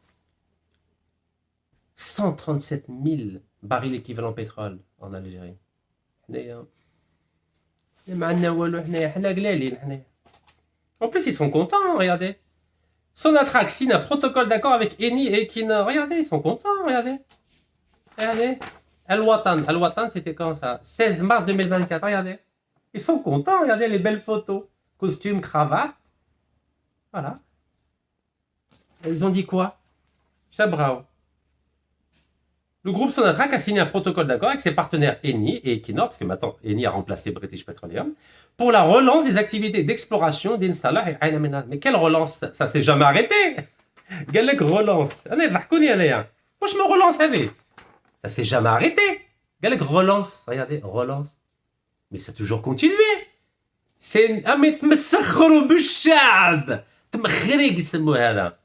137 000 barils équivalent pétrole en Algérie. En plus, ils sont contents, regardez. Sonatrach signe un protocole d'accord avec Eni et Equinor. Regardez, ils sont contents, regardez. Regardez. Al-Watan, c'était quand ça? 16 mars 2024, regardez. Ils sont contents, regardez les belles photos. Costume, cravate. Voilà. Ils ont dit quoi? Chabrao. Le groupe Sonatrach a signé un protocole d'accord avec ses partenaires Eni et Equinor, parce que maintenant Eni a remplacé British Petroleum, pour la relance des activités d'exploration d'Ain Salah et Ain Amenas. Mais quelle relance? Ça s'est jamais arrêté. Galek relance. Moi je me relance avec. Ça s'est jamais arrêté. Galek relance. Regardez, relance. Mais ça a toujours continué. C'est un متمسخروا بالشعب تمخريق يسموه هذا.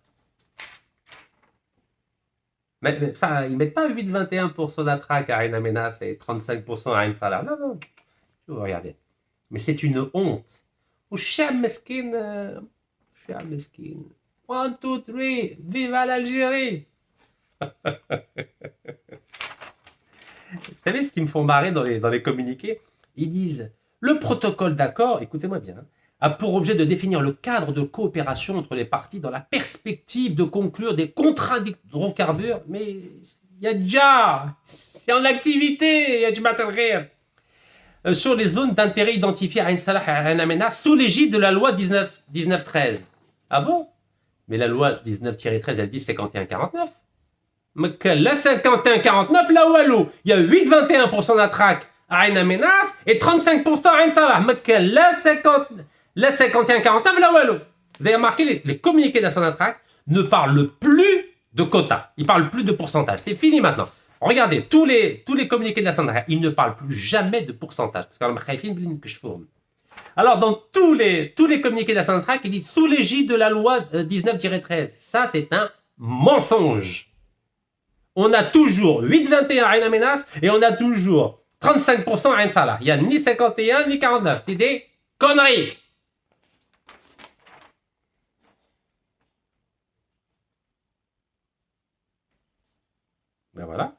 Mais ça, ils mettent pas 8,21% d'attraque à Ain Amenas et 35% à Ain Salah. Non, non. Regardez. Mais c'est une honte. والشعب مسكين. الشعب مسكين. 1, 2, 3. Vive à l'Algérie. Vous savez ce qui me font marrer dans les communiqués? Ils disent, le protocole d'accord, écoutez-moi bien, a pour objet de définir le cadre de coopération entre les parties dans la perspective de conclure des contrats d'hydrocarbures. Mais il y a déjà, c'est en activité, il y a du matériel. Sur les zones d'intérêt identifiées à Ain Salah et à Ain Amenas sous l'égide de la loi 1913. Ah bon? Mais la loi 19-13, elle dit 51-49. Mais la 51-49, là où elle est, il y a 8,21% d'attraque à Ain Amenas et 35% à Ain Salah. Mais la 51-49, là où elle est. Vous avez remarqué, les communiqués de la Sonatrach ne parlent plus de quotas. Ils ne parlent plus de pourcentage. C'est fini maintenant. Regardez, tous les communiqués de la Sonatrach, ils ne parlent plus jamais de pourcentage. Parce que alors, dans tous les communiqués de la Sonatrach, ils disent sous l'égide de la loi 19-13. Ça, c'est un mensonge. On a toujours 8,21 à Ain Amenas et on a toujours 35% à Ain Salah. Il n'y a ni 51 ni 49. C'est des conneries. Ben voilà.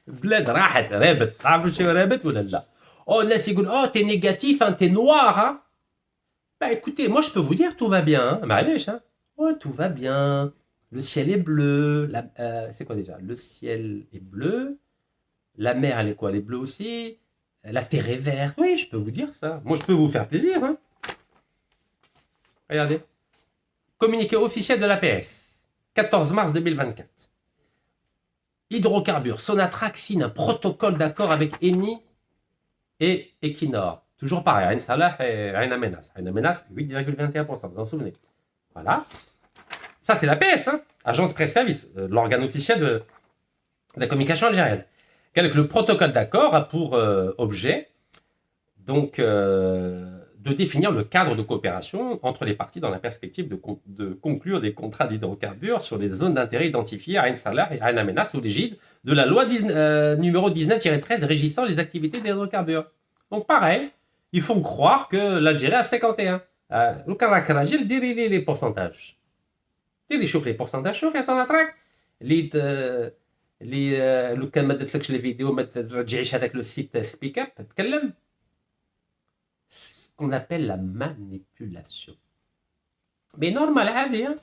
بلاد راحت رابت. تعرفوا شو رابت ولا لا؟ Oh, الناس يقول oh t'es négatif, hein, t'es noir, hein. Bah écoutez, moi je peux vous dire tout va bien, hein. معليش, hein. Oh, tout va bien. Le ciel est bleu. C'est quoi déjà? Le ciel est bleu. La mer, elle est quoi? Elle est bleue aussi. La terre est verte. Oui, je peux vous dire ça. Moi, je peux vous faire plaisir, hein. Regardez. Communiqué officiel de l'APS. 14 mars 2024. Hydrocarbures. Sonatrach signe un protocole d'accord avec Eni et Equinor. Toujours pareil. Ain Salah et Ain Amenas. Ain Amenas, 8,21%. Vous en souvenez? Voilà. Ça, c'est l'APS, hein. Agence Presse Service, l'organe officiel de la communication algérienne. Le protocole d'accord a pour objet donc de définir le cadre de coopération entre les parties dans la perspective de conclure des contrats d'hydrocarbures sur les zones d'intérêt identifiées à Ain Salah et à Ain Amenas sous l'égide de la loi numéro 19-13 régissant les activités d'hydrocarbures. Donc pareil, ils font croire que l'Algérie a 51. Le Karakarajil, direz les pourcentages. Direz, chauffe les pourcentages, chauffe, il y a son attraque. لو كان ما درتلكش لي فيديو ما ترجعيش هذاك لو سيت سبيك اب تكلم. Ce qu'on appelle la manipulation. Mais normal, عادي, hein.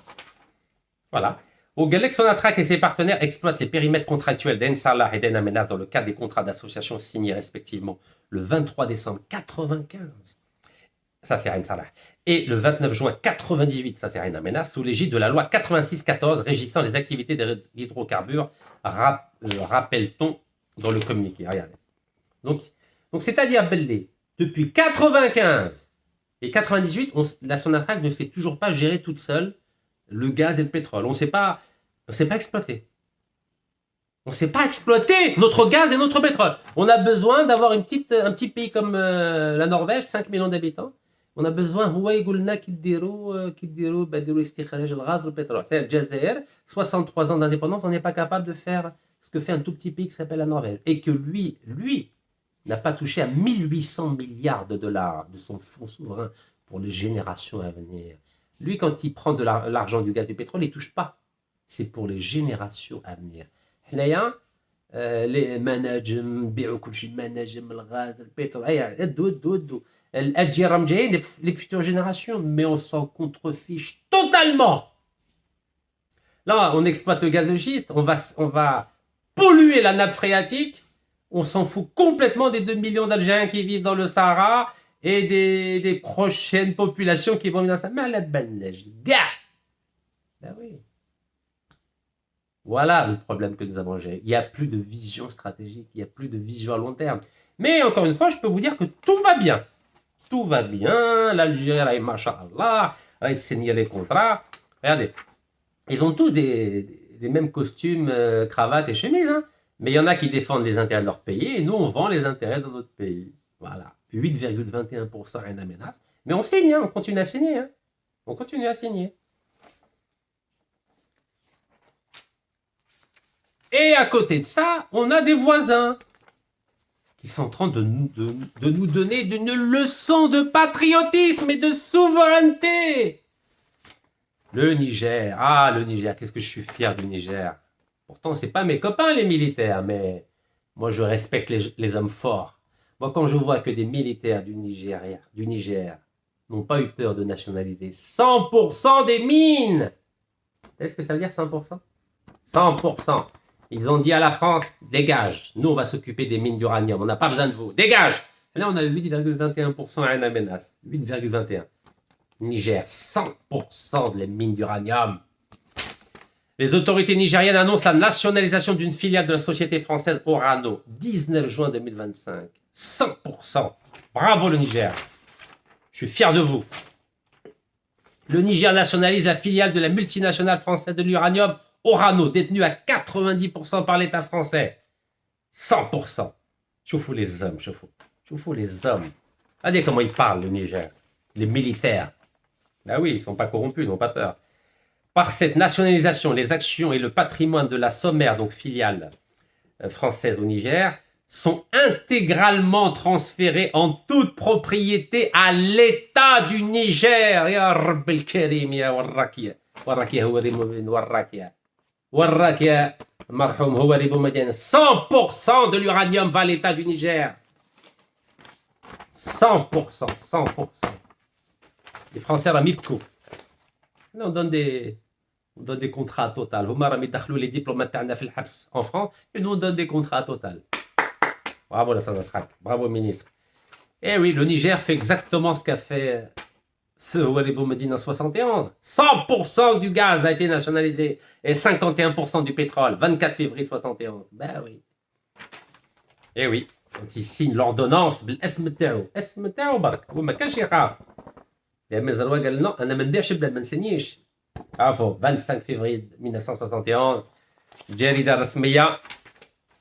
Voilà. Au Galec, Sonatrach et ses partenaires exploitent les périmètres contractuels d'Ain Salah et d'Ain Amenas dans le cadre des contrats d'association signés respectivement le 23 décembre 95. Ça, c'est Ain Salah. Et le 29 juin 98, ça c'est Ain Amenas, sous l'égide de la loi 86-14 régissant les activités d'hydrocarbures, rappelle-t-on dans le communiqué. Regardez. Donc c'est-à-dire, Bellé, depuis 95 et 98, la Sonatrach ne sait toujours pas gérer toute seule le gaz et le pétrole. On ne sait pas exploiter. On ne sait pas exploiter notre gaz et notre pétrole. On a besoin d'avoir un petit pays comme la Norvège, 5 millions d'habitants. On a besoin, هو يقولنا كيديروا استخراج الغاز والبétrole. C'est Algérie, 63 ans d'indépendance, on n'est pas capable de faire ce que fait un tout petit pays qui s'appelle la Norvège. Et que lui n'a pas touché à 1800 milliards de dollars de son fonds souverain pour les générations à venir. Lui, quand il prend de l'argent du gaz et du pétrole, il ne touche pas. C'est pour les générations à venir. حنايا les managers بيعوا كل شيء managers الغاز البترول ادو الأجيال راهم جايين les futures générations, mais on s'en contrefiche totalement. Là, on exploite le gaz de schiste, on va polluer la nappe phréatique, on s'en fout complètement des 2 millions d'Algériens qui vivent dans le Sahara et des prochaines populations qui vont venir dans ça. Mais à la banage, gars. Ben oui. Voilà le problème que nous avons géré. Il n'y a plus de vision stratégique, il n'y a plus de vision à long terme. Mais encore une fois, je peux vous dire que tout va bien. Tout va bien, l'Algérie, machallah, ils signent les contrats. Regardez, ils ont tous des mêmes costumes, cravates et chemises, hein. Mais il y en a qui défendent les intérêts de leur pays et nous, on vend les intérêts de notre pays. Voilà. 8,21%, rien à menace. Mais on signe, hein, on continue à signer. Hein. On continue à signer. Et à côté de ça, on a des voisins qui sont en train de nous donner une leçon de patriotisme et de souveraineté. Le Niger. Ah, le Niger, qu'est-ce que je suis fier du Niger. Pourtant, ce n'est pas mes copains, les militaires, mais moi, je respecte les hommes forts. Moi, quand je vois que des militaires du Niger n'ont pas eu peur de nationaliser 100% des mines. Est-ce que ça veut dire 100%? 100%. Ils ont dit à la France, dégage. Nous, on va s'occuper des mines d'uranium. On n'a pas besoin de vous. Dégage. Et là, on a 8,21% à la menace. 8,21. Niger, 100% de les mines d'uranium. Les autorités nigériennes annoncent la nationalisation d'une filiale de la société française Orano. 19 juin 2025. 100%. Bravo le Niger. Je suis fier de vous. Le Niger nationalise la filiale de la multinationale française de l'uranium Orano, détenue à 90% par l'État français. 100%. Choufou les hommes, choufou les hommes. Regardez comment ils parlent, le Niger. Les militaires. Ben oui, ils ne sont pas corrompus, ils n'ont pas peur. Par cette nationalisation, les actions et le patrimoine de la Sommer, donc filiale française au Niger, sont intégralement transférés en toute propriété à l'État du Niger. Ya Rabbil Karim, ya Warrakia. Warrakia, Warrakia. Warrakia, marhoum, 100% de l'uranium va à l'État du Niger. 100%, 100%. Les Français ont mis de coup. Là, on donne des contrats à Total. Omar a mis les diplomates en France et nous on donne des contrats à Total. Bravo la Sanatrak, bravo ministre. Eh oui, le Niger fait exactement ce qu'a fait Feu Ouali Boumediene en 71. 100% du gaz a été nationalisé et 51% du pétrole. 24 février 71. Ben oui. Eh oui, quand ils signent l'ordonnance, بالاسم تاعو برك هو ما كانش يخاف. لأن زروق قال non, أنا ما نديرش بلاد ما نسنيش. Bravo, 25 février 1971. الجريدة الرسمية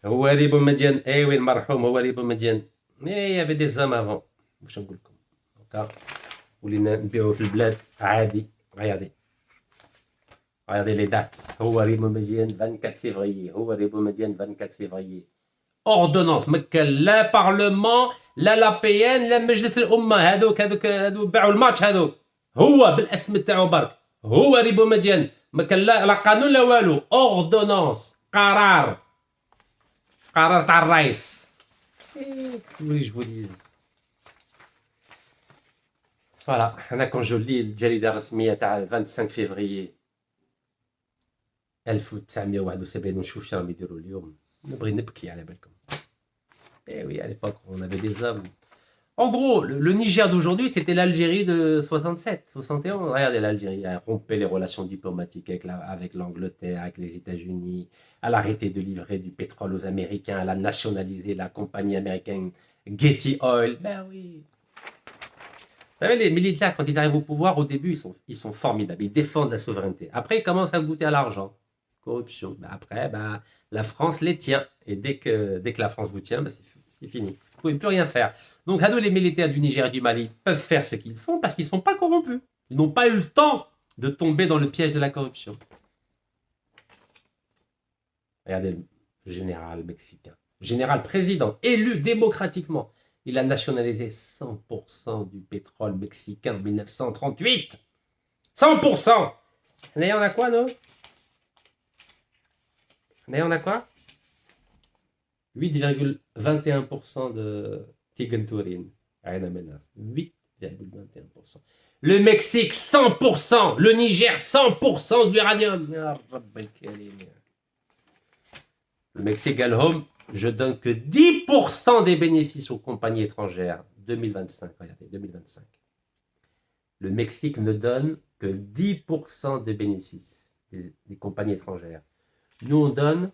Ouali Boumediene. Eh oui, المرحوم Ouali Boumediene. Mais il y avait des hommes avant. باش نقول لكم. D'accord. ولينا نبيعوا في البلاد عادي. Regardez les dates. Ouali Boumediene 24 février. Ouali Boumediene 24 février. Ordonnance. لا parlement, لا لا بي ان، لا مجلس الامه. هذوك باعوا الماتش هذوك. هو بالاسم تاعو برك. Ouali Boumediene. ما كان لا قانون لا والو. اوردونونس. قرار تاع الرئيس. je vous dis. Voilà, أنا كون جو لي الجريدة الرسمية تاع 25 février 1971 ونشوف شنو راهم يديروا اليوم نبغي نبكي على بالكم. Eh oui, à l'époque, on avait des hommes. En gros, le Niger d'aujourd'hui, c'était l'Algérie de 67, 71. Regardez, l'Algérie a rompu les relations diplomatiques avec l'Angleterre, avec les États-Unis. Elle a arrêté de livrer du pétrole aux Américains. Elle a nationalisé la compagnie américaine Getty Oil. Ben oui. Vous savez, les militaires, quand ils arrivent au pouvoir, au début, ils sont formidables. Ils défendent la souveraineté. Après, ils commencent à goûter à l'argent. Corruption. Ben après, ben, la France les tient. Et dès que la France vous tient, ben c'est fini. Vous ne pouvez plus rien faire. Donc, les militaires du Niger et du Mali peuvent faire ce qu'ils font parce qu'ils ne sont pas corrompus. Ils n'ont pas eu le temps de tomber dans le piège de la corruption. Regardez le général mexicain. Général président, élu démocratiquement. Il a nationalisé 100% du pétrole mexicain en 1938. 100%. Et on a quoi, nous? Et on a quoi? 8,21% de Tiganturin. Rien à menace. 8,21%. Le Mexique, 100%. Le Niger, 100% de l'uranium. Le Mexique, Galhom, je donne que 10% des bénéfices aux compagnies étrangères. 2025, regardez, 2025. Le Mexique ne donne que 10% des bénéfices des compagnies étrangères. Nous, on donne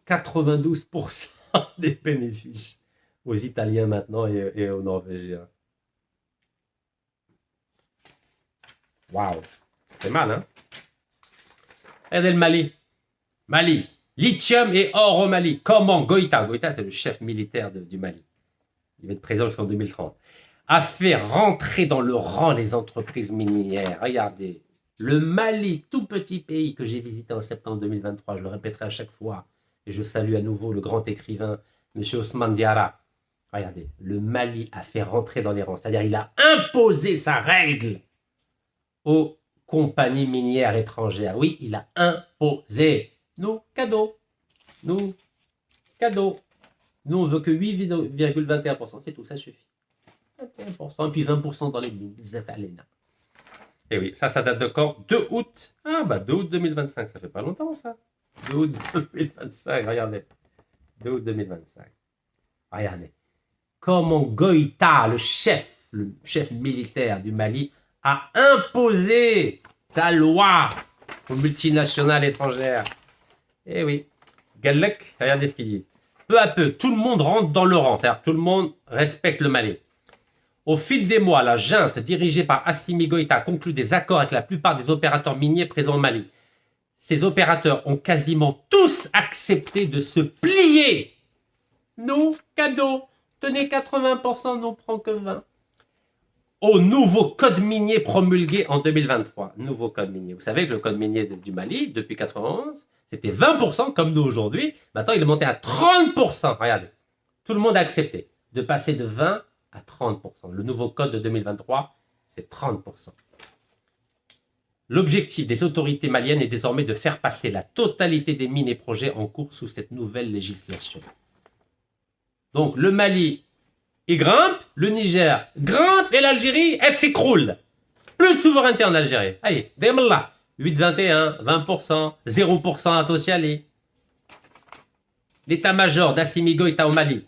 92% des bénéfices aux Italiens maintenant et aux Norvégiens. Waouh, c'est mal, hein? Regardez le Mali. Mali, Lithium et or au Mali. Comment Goïta, c'est le chef militaire du Mali, il va être président jusqu'en 2030, a fait rentrer dans le rang les entreprises minières. Regardez, le Mali, tout petit pays que j'ai visité en septembre 2023, je le répéterai à chaque fois, et je salue à nouveau le grand écrivain, M. Ousmane Diarra. Regardez, le Mali a fait rentrer dans les rangs, c'est-à-dire il a imposé sa règle aux compagnies minières étrangères. Oui, il a imposé. Nous, cadeau. Nous, cadeau. Nous, on veut que 8,21%. C'est tout, ça suffit. 21%, et puis 20% dans les mines. Et oui, ça date de quand? 2 août. Ah, bah 2 août 2025, ça fait pas longtemps, ça. 2 août 2025, regardez. 2 août 2025. Regardez. Comment Goïta, le chef militaire du Mali, a imposé sa loi aux multinationales étrangères. Eh oui. Galek, regardez ce qu'il dit. Peu à peu, tout le monde rentre dans le rang, c'est-à-dire tout le monde respecte le Mali. Au fil des mois, la junte dirigée par Assimi Goïta a conclu des accords avec la plupart des opérateurs miniers présents au Mali. Ces opérateurs ont quasiment tous accepté de se plier. Nous, cadeau, tenez 80%, nous prend que 20%. Au nouveau code minier promulgué en 2023. Nouveau code minier. Vous savez que le code minier du Mali, depuis 91, c'était 20% comme nous aujourd'hui. Maintenant, il est monté à 30%. Regardez. Tout le monde a accepté de passer de 20 à 30%. Le nouveau code de 2023, c'est 30%. L'objectif des autorités maliennes est désormais de faire passer la totalité des mines et projets en cours sous cette nouvelle législation. Donc, le Mali, il grimpe, le Niger grimpe et l'Algérie, elle s'écroule. Plus de souveraineté en Algérie. Allez, démla. 8,21, 20%, 0% à Tossiali. L'état-major d'Assimi Goïta au Mali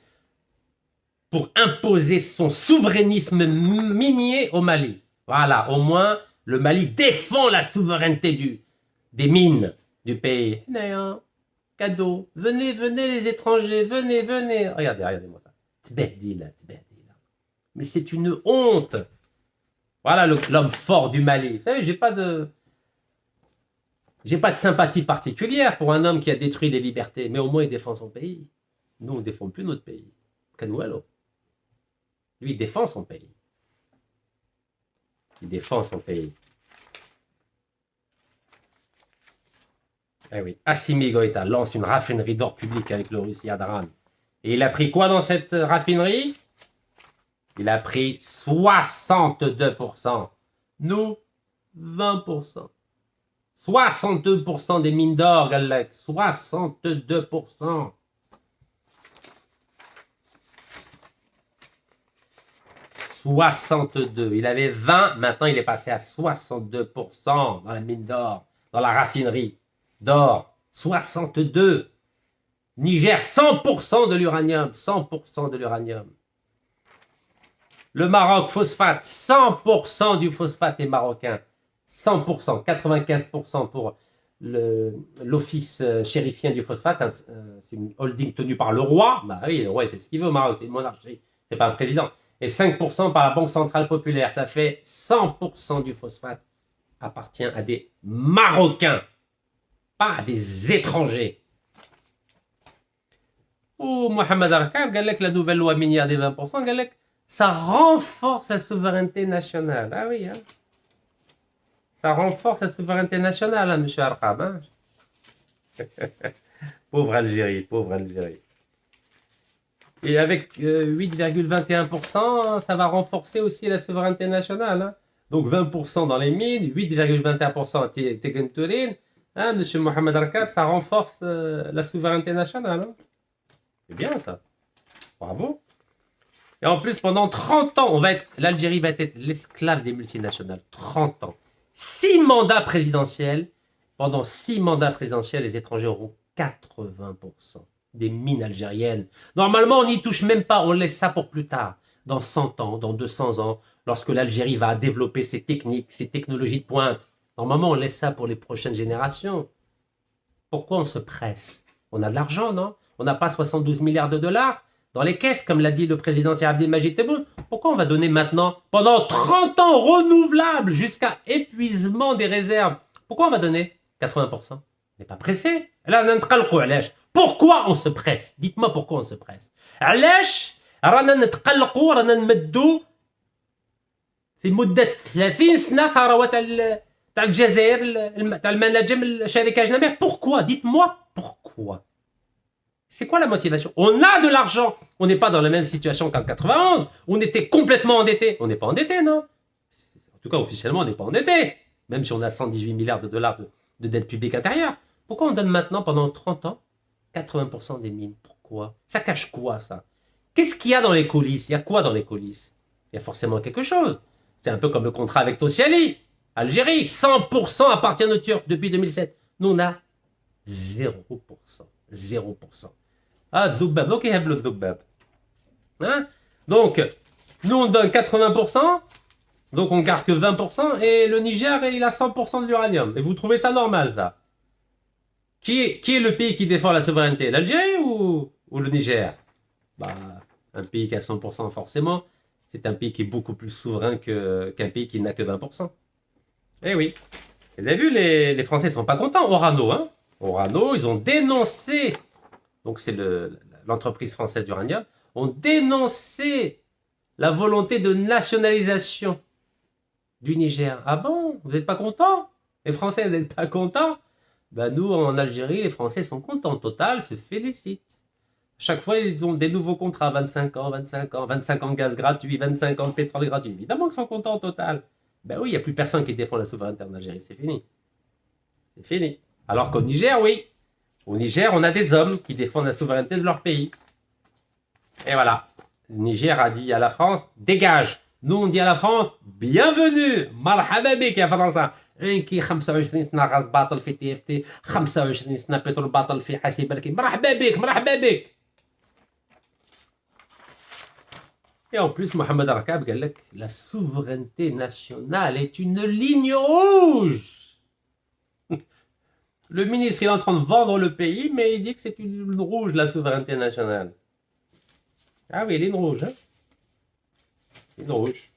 pour imposer son souverainisme minier au Mali. Voilà, au moins, le Mali défend la souveraineté des mines du pays. Cadeau. Venez, venez les étrangers, venez, venez. Regardez-moi ça. Tbeddi là. Mais c'est une honte. Voilà l'homme fort du Mali. Vous savez, j'ai pas de sympathie particulière pour un homme qui a détruit des libertés, mais au moins il défend son pays. Nous, on ne défend plus notre pays. Canoualo. Lui, il défend son pays. Il défend son pays. Eh oui. Assimi Goïta lance une raffinerie d'or public avec le Russie Adran. Et il a pris quoi dans cette raffinerie? Il a pris 62%. Nous, 20%. 62% des mines d'or, Galek. 62%. 62. Il avait 20, maintenant il est passé à 62% dans la mine d'or, dans la raffinerie d'or. 62. Niger, 100% de l'uranium. 100% de l'uranium. Le Maroc, phosphate, 100% du phosphate est marocain. 100%, 95% pour l'office chérifien du phosphate. C'est une holding tenue par le roi. Bah oui, le roi, c'est ce qu'il veut au Maroc, c'est une monarchie. C'est pas un président. Et 5% par la Banque Centrale Populaire. Ça fait 100% du phosphate appartient à des Marocains, pas à des étrangers. Oh, Mohamed Arkab, Galek, la nouvelle loi minière des 20%, Galek, ça renforce la souveraineté nationale. Ah oui, hein. Ça renforce la souveraineté nationale, hein, M. Arkab. Hein. Pauvre Algérie, pauvre Algérie. Et avec 8,21%, ça va renforcer aussi la souveraineté nationale. Hein. Donc 20% dans les mines, 8,21% à Tegenturin. Hein, M. Mohamed Arkab, ça renforce la souveraineté nationale. Hein. C'est bien ça. Bravo. Et en plus, pendant 30 ans, l'Algérie va être l'esclave des multinationales. 30 ans. 6 mandats présidentiels. Pendant 6 mandats présidentiels, les étrangers auront 80% des mines algériennes. Normalement, on n'y touche même pas. On laisse ça pour plus tard. Dans 100 ans, dans 200 ans, lorsque l'Algérie va développer ses techniques, ses technologies de pointe. Normalement, on laisse ça pour les prochaines générations. Pourquoi on se presse? On a de l'argent, non? On n'a pas 72 milliards de dollars dans les caisses, comme l'a dit le président Abdelmajid Tebboune. Pourquoi on va donner maintenant, pendant 30 ans renouvelables, jusqu'à épuisement des réserves? Pourquoi on va donner 80%? On n'est pas pressé. Pourquoi on se presse? Dites-moi pourquoi on se presse. علاش رانا نتقلقوا رانا نمدوا في مدة 30 سنة ثروات تاع الجزائر تاع المناجم الشركة أجنبية. Pourquoi? Dites-moi pourquoi. C'est quoi la motivation? On a de l'argent. On n'est pas dans la même situation qu'en 91. On était complètement endetté. On n'est pas endetté, non? En tout cas, officiellement, on n'est pas endetté. Même si on a 118 milliards de dollars de dette publique intérieure. Pourquoi on donne maintenant, pendant 30 ans, 80% des mines? Pourquoi? Ça cache quoi, ça? Qu'est-ce qu'il y a dans les coulisses? Il y a quoi dans les coulisses? Il y a forcément quelque chose. C'est un peu comme le contrat avec Tosyali. Algérie, 100% appartient aux Turcs depuis 2007. Nous, on a 0%. 0%. Ah, Zoubab, donc il y a le Zoubab. Hein? Donc, nous, on donne 80%, donc on garde que 20%, et le Niger, il a 100% de l'uranium. Et vous trouvez ça normal, ça? Qui est le pays qui défend la souveraineté? L'Algérie ou le Niger? Bah, un pays qui a 100%, forcément, c'est un pays qui est beaucoup plus souverain qu'un pays qui n'a que 20%. Eh oui. Vous avez vu, les Français ne sont pas contents. Orano, hein? Orano, ils ont dénoncé, donc c'est l'entreprise française d'uranium, ont dénoncé la volonté de nationalisation du Niger. Ah bon? Vous n'êtes pas contents? Les Français, vous n'êtes pas contents? Ben nous, en Algérie, les Français sont contents. Total se félicite. Chaque fois, ils ont des nouveaux contrats, 25 ans, 25 ans, 25 ans de gaz gratuit, 25 ans de pétrole gratuit. Évidemment qu'ils sont contents, Total. Ben oui, il n'y a plus personne qui défend la souveraineté en Algérie, c'est fini. C'est fini. Alors qu'au Niger, oui. Au Niger, on a des hommes qui défendent la souveraineté de leur pays. Et voilà. Le Niger a dit à la France, dégage. Nous, on dit à la France, bienvenue. Marhaba bik ya França. انكي 25 سنة غاز باطل في تي اف تي 25 سنة بترول باطل في حاسب بركي مرحبا بك مرحبا بك. Et en plus, Mohamed Arkab قال لك la souveraineté nationale est une ligne rouge. Le ministre il est en train de vendre le pays, mais il dit que c'est une ligne rouge la souveraineté nationale. Ah oui, ligne rouge, hein. Ligne rouge.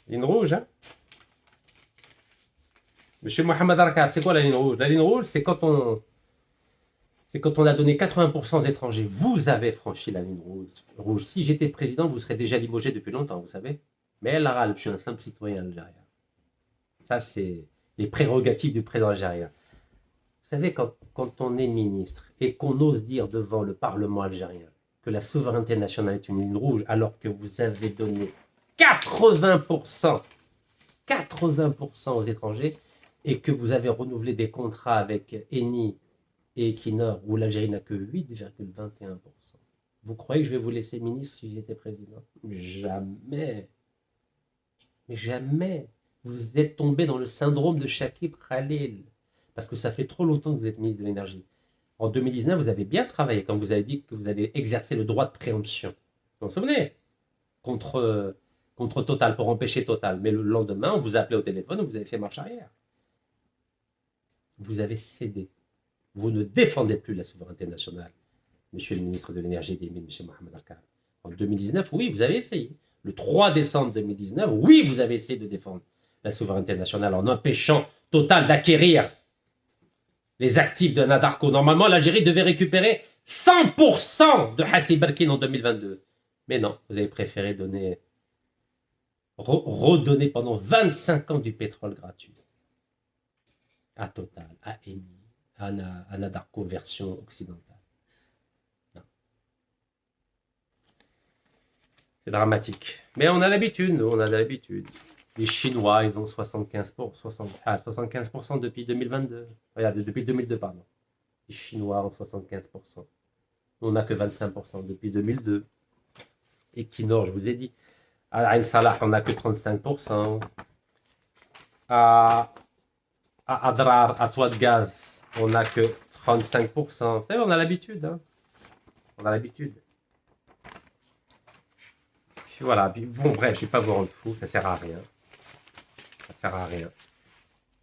Ligne rouge, hein. Monsieur Mohamed Arkab, c'est quoi la ligne rouge? La ligne rouge, c'est quand on a donné 80% aux étrangers. Vous avez franchi la ligne rouge. Si j'étais président, vous serez déjà limogé depuis longtemps, vous savez. Mais elle râle, je suis un simple citoyen algérien. Ça, c'est les prérogatives du président algérien. Vous savez, quand on est ministre et qu'on ose dire devant le Parlement algérien que la souveraineté nationale est une ligne rouge, alors que vous avez donné 80% aux étrangers, et que vous avez renouvelé des contrats avec Eni et Equinor, où l'Algérie n'a que 8,21%. Vous croyez que je vais vous laisser ministre si j'étais président? Jamais. Mais jamais. Vous êtes tombé dans le syndrome de Shakib Khalil. Parce que ça fait trop longtemps que vous êtes ministre de l'énergie. En 2019, vous avez bien travaillé quand vous avez dit que vous allez exercer le droit de préemption. Vous vous souvenez? Contre Total, pour empêcher Total. Mais le lendemain, on vous a appelé au téléphone et vous avez fait marche arrière. Vous avez cédé. Vous ne défendez plus la souveraineté nationale, monsieur le ministre de l'énergie des mines, monsieur Mohamed Arkab. En 2019, oui, vous avez essayé. Le 3 décembre 2019, oui, vous avez essayé de défendre la souveraineté nationale en empêchant Total d'acquérir les actifs de Anadarko. Normalement, l'Algérie devait récupérer 100% de Hassi Barkin en 2022. Mais non, vous avez préféré redonner pendant 25 ans du pétrole gratuit à Total, à Eni, à Anadarko version occidentale. C'est dramatique. Mais on a l'habitude, nous, on a l'habitude. Les Chinois, ils ont 75% depuis 2022. Regardez, depuis 2002, pardon. Les Chinois ont 75%. On n'a que 25% depuis 2002. Equinor, je vous ai dit. À Ain Salah, on n'a que 35%. À Adrar, à Toit de Gaz, on n'a que 35%. Vous savez, on a l'habitude. Hein. On a l'habitude. Puis voilà. Puis, bon, bref, je ne vais pas vous rendre fou. Ça ne sert à rien. Ça ne sert à rien.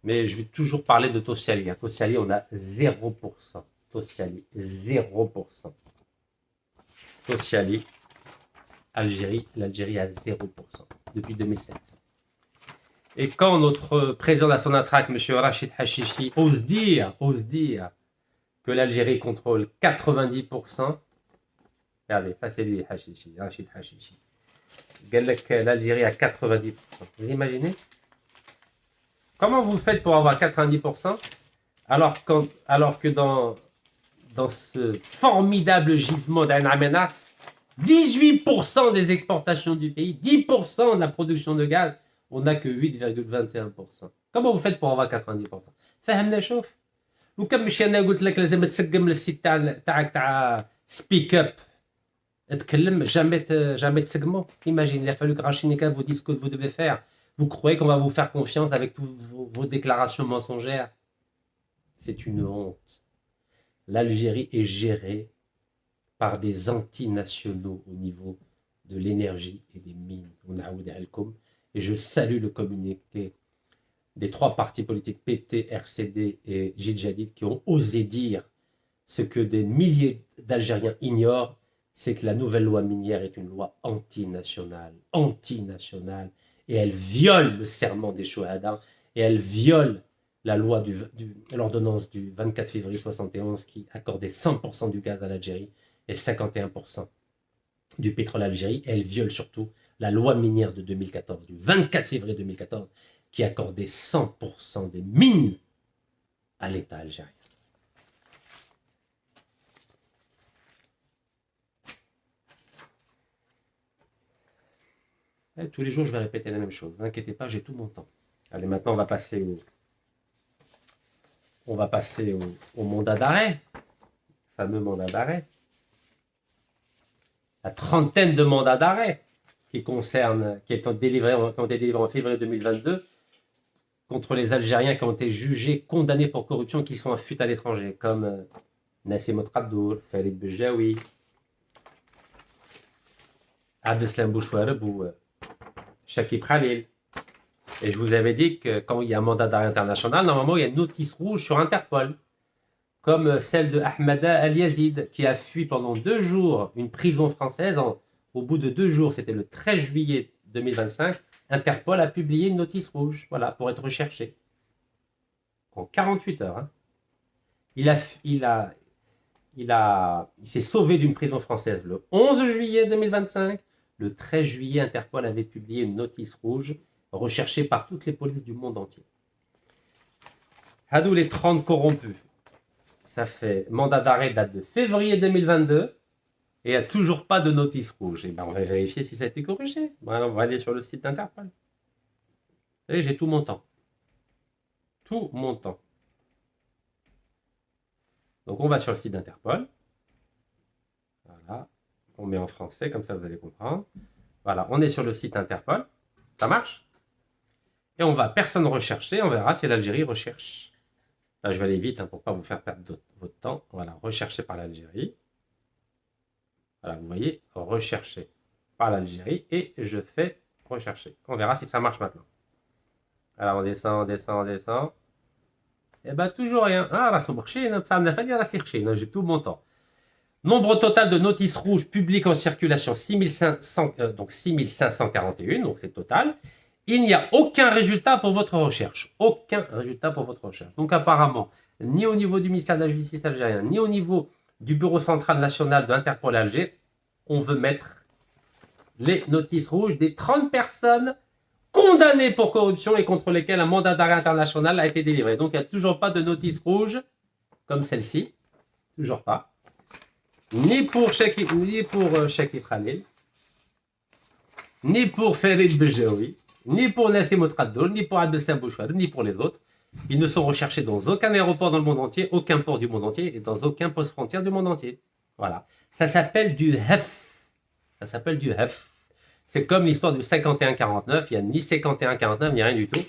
Mais je vais toujours parler de Tosyali. À Tosyali, on a 0%. Tosyali, 0%. Tosyali, Algérie, l'Algérie a 0% depuis 2007. Et quand notre président de la Sonatrach, M. Rachid Hachichi, ose dire que l'Algérie contrôle 90%, regardez, ça c'est lui, Hachichi, Rachid Hachichi. L'Algérie à 90%. Vous imaginez? Comment vous faites pour avoir 90% alors que dans ce formidable gisement d'Ain Amenas, 18% des exportations du pays, 10% de la production de gaz, on n'a que 8,21%. Comment vous faites pour avoir 90%? فهمنا شوف وكم مشي انا قلت لك لازم تسقم للسيت تاعك سبيك اب اتكلم jamais تسقمو. Imagine, il a fallu que Rachinika vous dise ce que vous devez faire. Vous croyez qu'on va vous faire confiance avec toutes vos déclarations mensongères? C'est une honte. L'Algérie est gérée par des antinationaux au niveau de l'énergie et des mines. Et je salue le communiqué des trois partis politiques PT, RCD et Jadid qui ont osé dire ce que des milliers d'Algériens ignorent, c'est que la nouvelle loi minière est une loi antinationale, et elle viole le serment des Chouhada, et elle viole la loi l'ordonnance du 24 février 71 qui accordait 100% du gaz à l'Algérie et 51% du pétrole à l'Algérie. Elle viole surtout la loi minière de 2014, du 24 février 2014, qui accordait 100% des mines à l'État algérien. Et tous les jours, je vais répéter la même chose. Ne vous inquiétez pas, j'ai tout mon temps. Allez, maintenant, on va passer au mandat d'arrêt, le fameux mandat d'arrêt. La trentaine de mandats d'arrêt qui ont été délivrés en février 2022 contre les Algériens qui ont été jugés, condamnés pour corruption, qui sont en fuite à l'étranger, comme Nassim Otradour, Farid Bejaoui, Abdeslam Bouchouareb ou Shakib Khalil. Et je vous avais dit que quand il y a un mandat d'arrêt international, normalement, il y a une notice rouge sur Interpol, comme celle de Ahmada Al-Yazid, qui a fui pendant 2 jours une prison française. Au bout de 2 jours, c'était le 13 juillet 2025, Interpol a publié une notice rouge, voilà, pour être recherché. En 48 heures. Hein. Il s'est sauvé d'une prison française le 11 juillet 2025. Le 13 juillet, Interpol avait publié une notice rouge recherchée par toutes les polices du monde entier. Hadou les 30 corrompus. Ça fait mandat d'arrêt date de février 2022 et il n'y a toujours pas de notice rouge. Et ben on va vérifier si ça a été corrigé. Voilà, on va aller sur le site d'Interpol. Vous voyez, j'ai tout mon temps. Tout mon temps. Donc on va sur le site d'Interpol. Voilà. On met en français, comme ça vous allez comprendre. Voilà, on est sur le site Interpol. Ça marche? Et on va personne rechercher. On verra si l'Algérie recherche. Là, je vais aller vite hein, pour ne pas vous faire perdre votre temps. Voilà, recherché par l'Algérie. Voilà, vous voyez, recherché par l'Algérie. Et je fais rechercher. On verra si ça marche maintenant. Alors, on descend, on descend, on descend. Et bien, toujours rien. Ah, j'ai tout mon temps. Nombre total de notices rouges publiques en circulation, 6541, donc c'est total. Il n'y a aucun résultat pour votre recherche. Aucun résultat pour votre recherche. Donc apparemment, ni au niveau du ministère de la Justice algérien, ni au niveau du Bureau central national de Interpol Alger, on veut mettre les notices rouges des 30 personnes condamnées pour corruption et contre lesquelles un mandat d'arrêt international a été délivré. Donc il n'y a toujours pas de notice rouge comme celle-ci. Toujours pas. Ni pour Shakib Khalil, ni pour Farid Bejaoui, ni pour Nassim Otradour, ni pour Abdeslam Bouchouareb, ni pour les autres. Ils ne sont recherchés dans aucun aéroport dans le monde entier, aucun port du monde entier et dans aucun poste frontière du monde entier. Voilà. Ça s'appelle du HEF. Ça s'appelle du HEF. C'est comme l'histoire du 51-49. Il n'y a ni 51-49 ni rien du tout.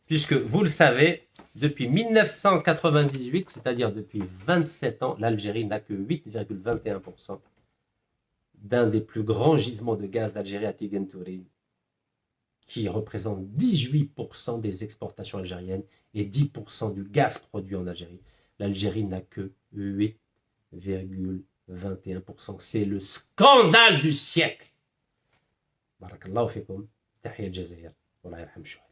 Puisque, vous le savez, depuis 1998, c'est-à-dire depuis 27 ans, l'Algérie n'a que 8,21% d'un des plus grands gisements de gaz d'Algérie à Tigentouri, qui représente 18% des exportations algériennes et 10% du gaz produit en Algérie. L'Algérie n'a que 8,21%. C'est le scandale du siècle. Barakallahu fikum. Tahiyat Jazair. Wallah yarham Chouhada.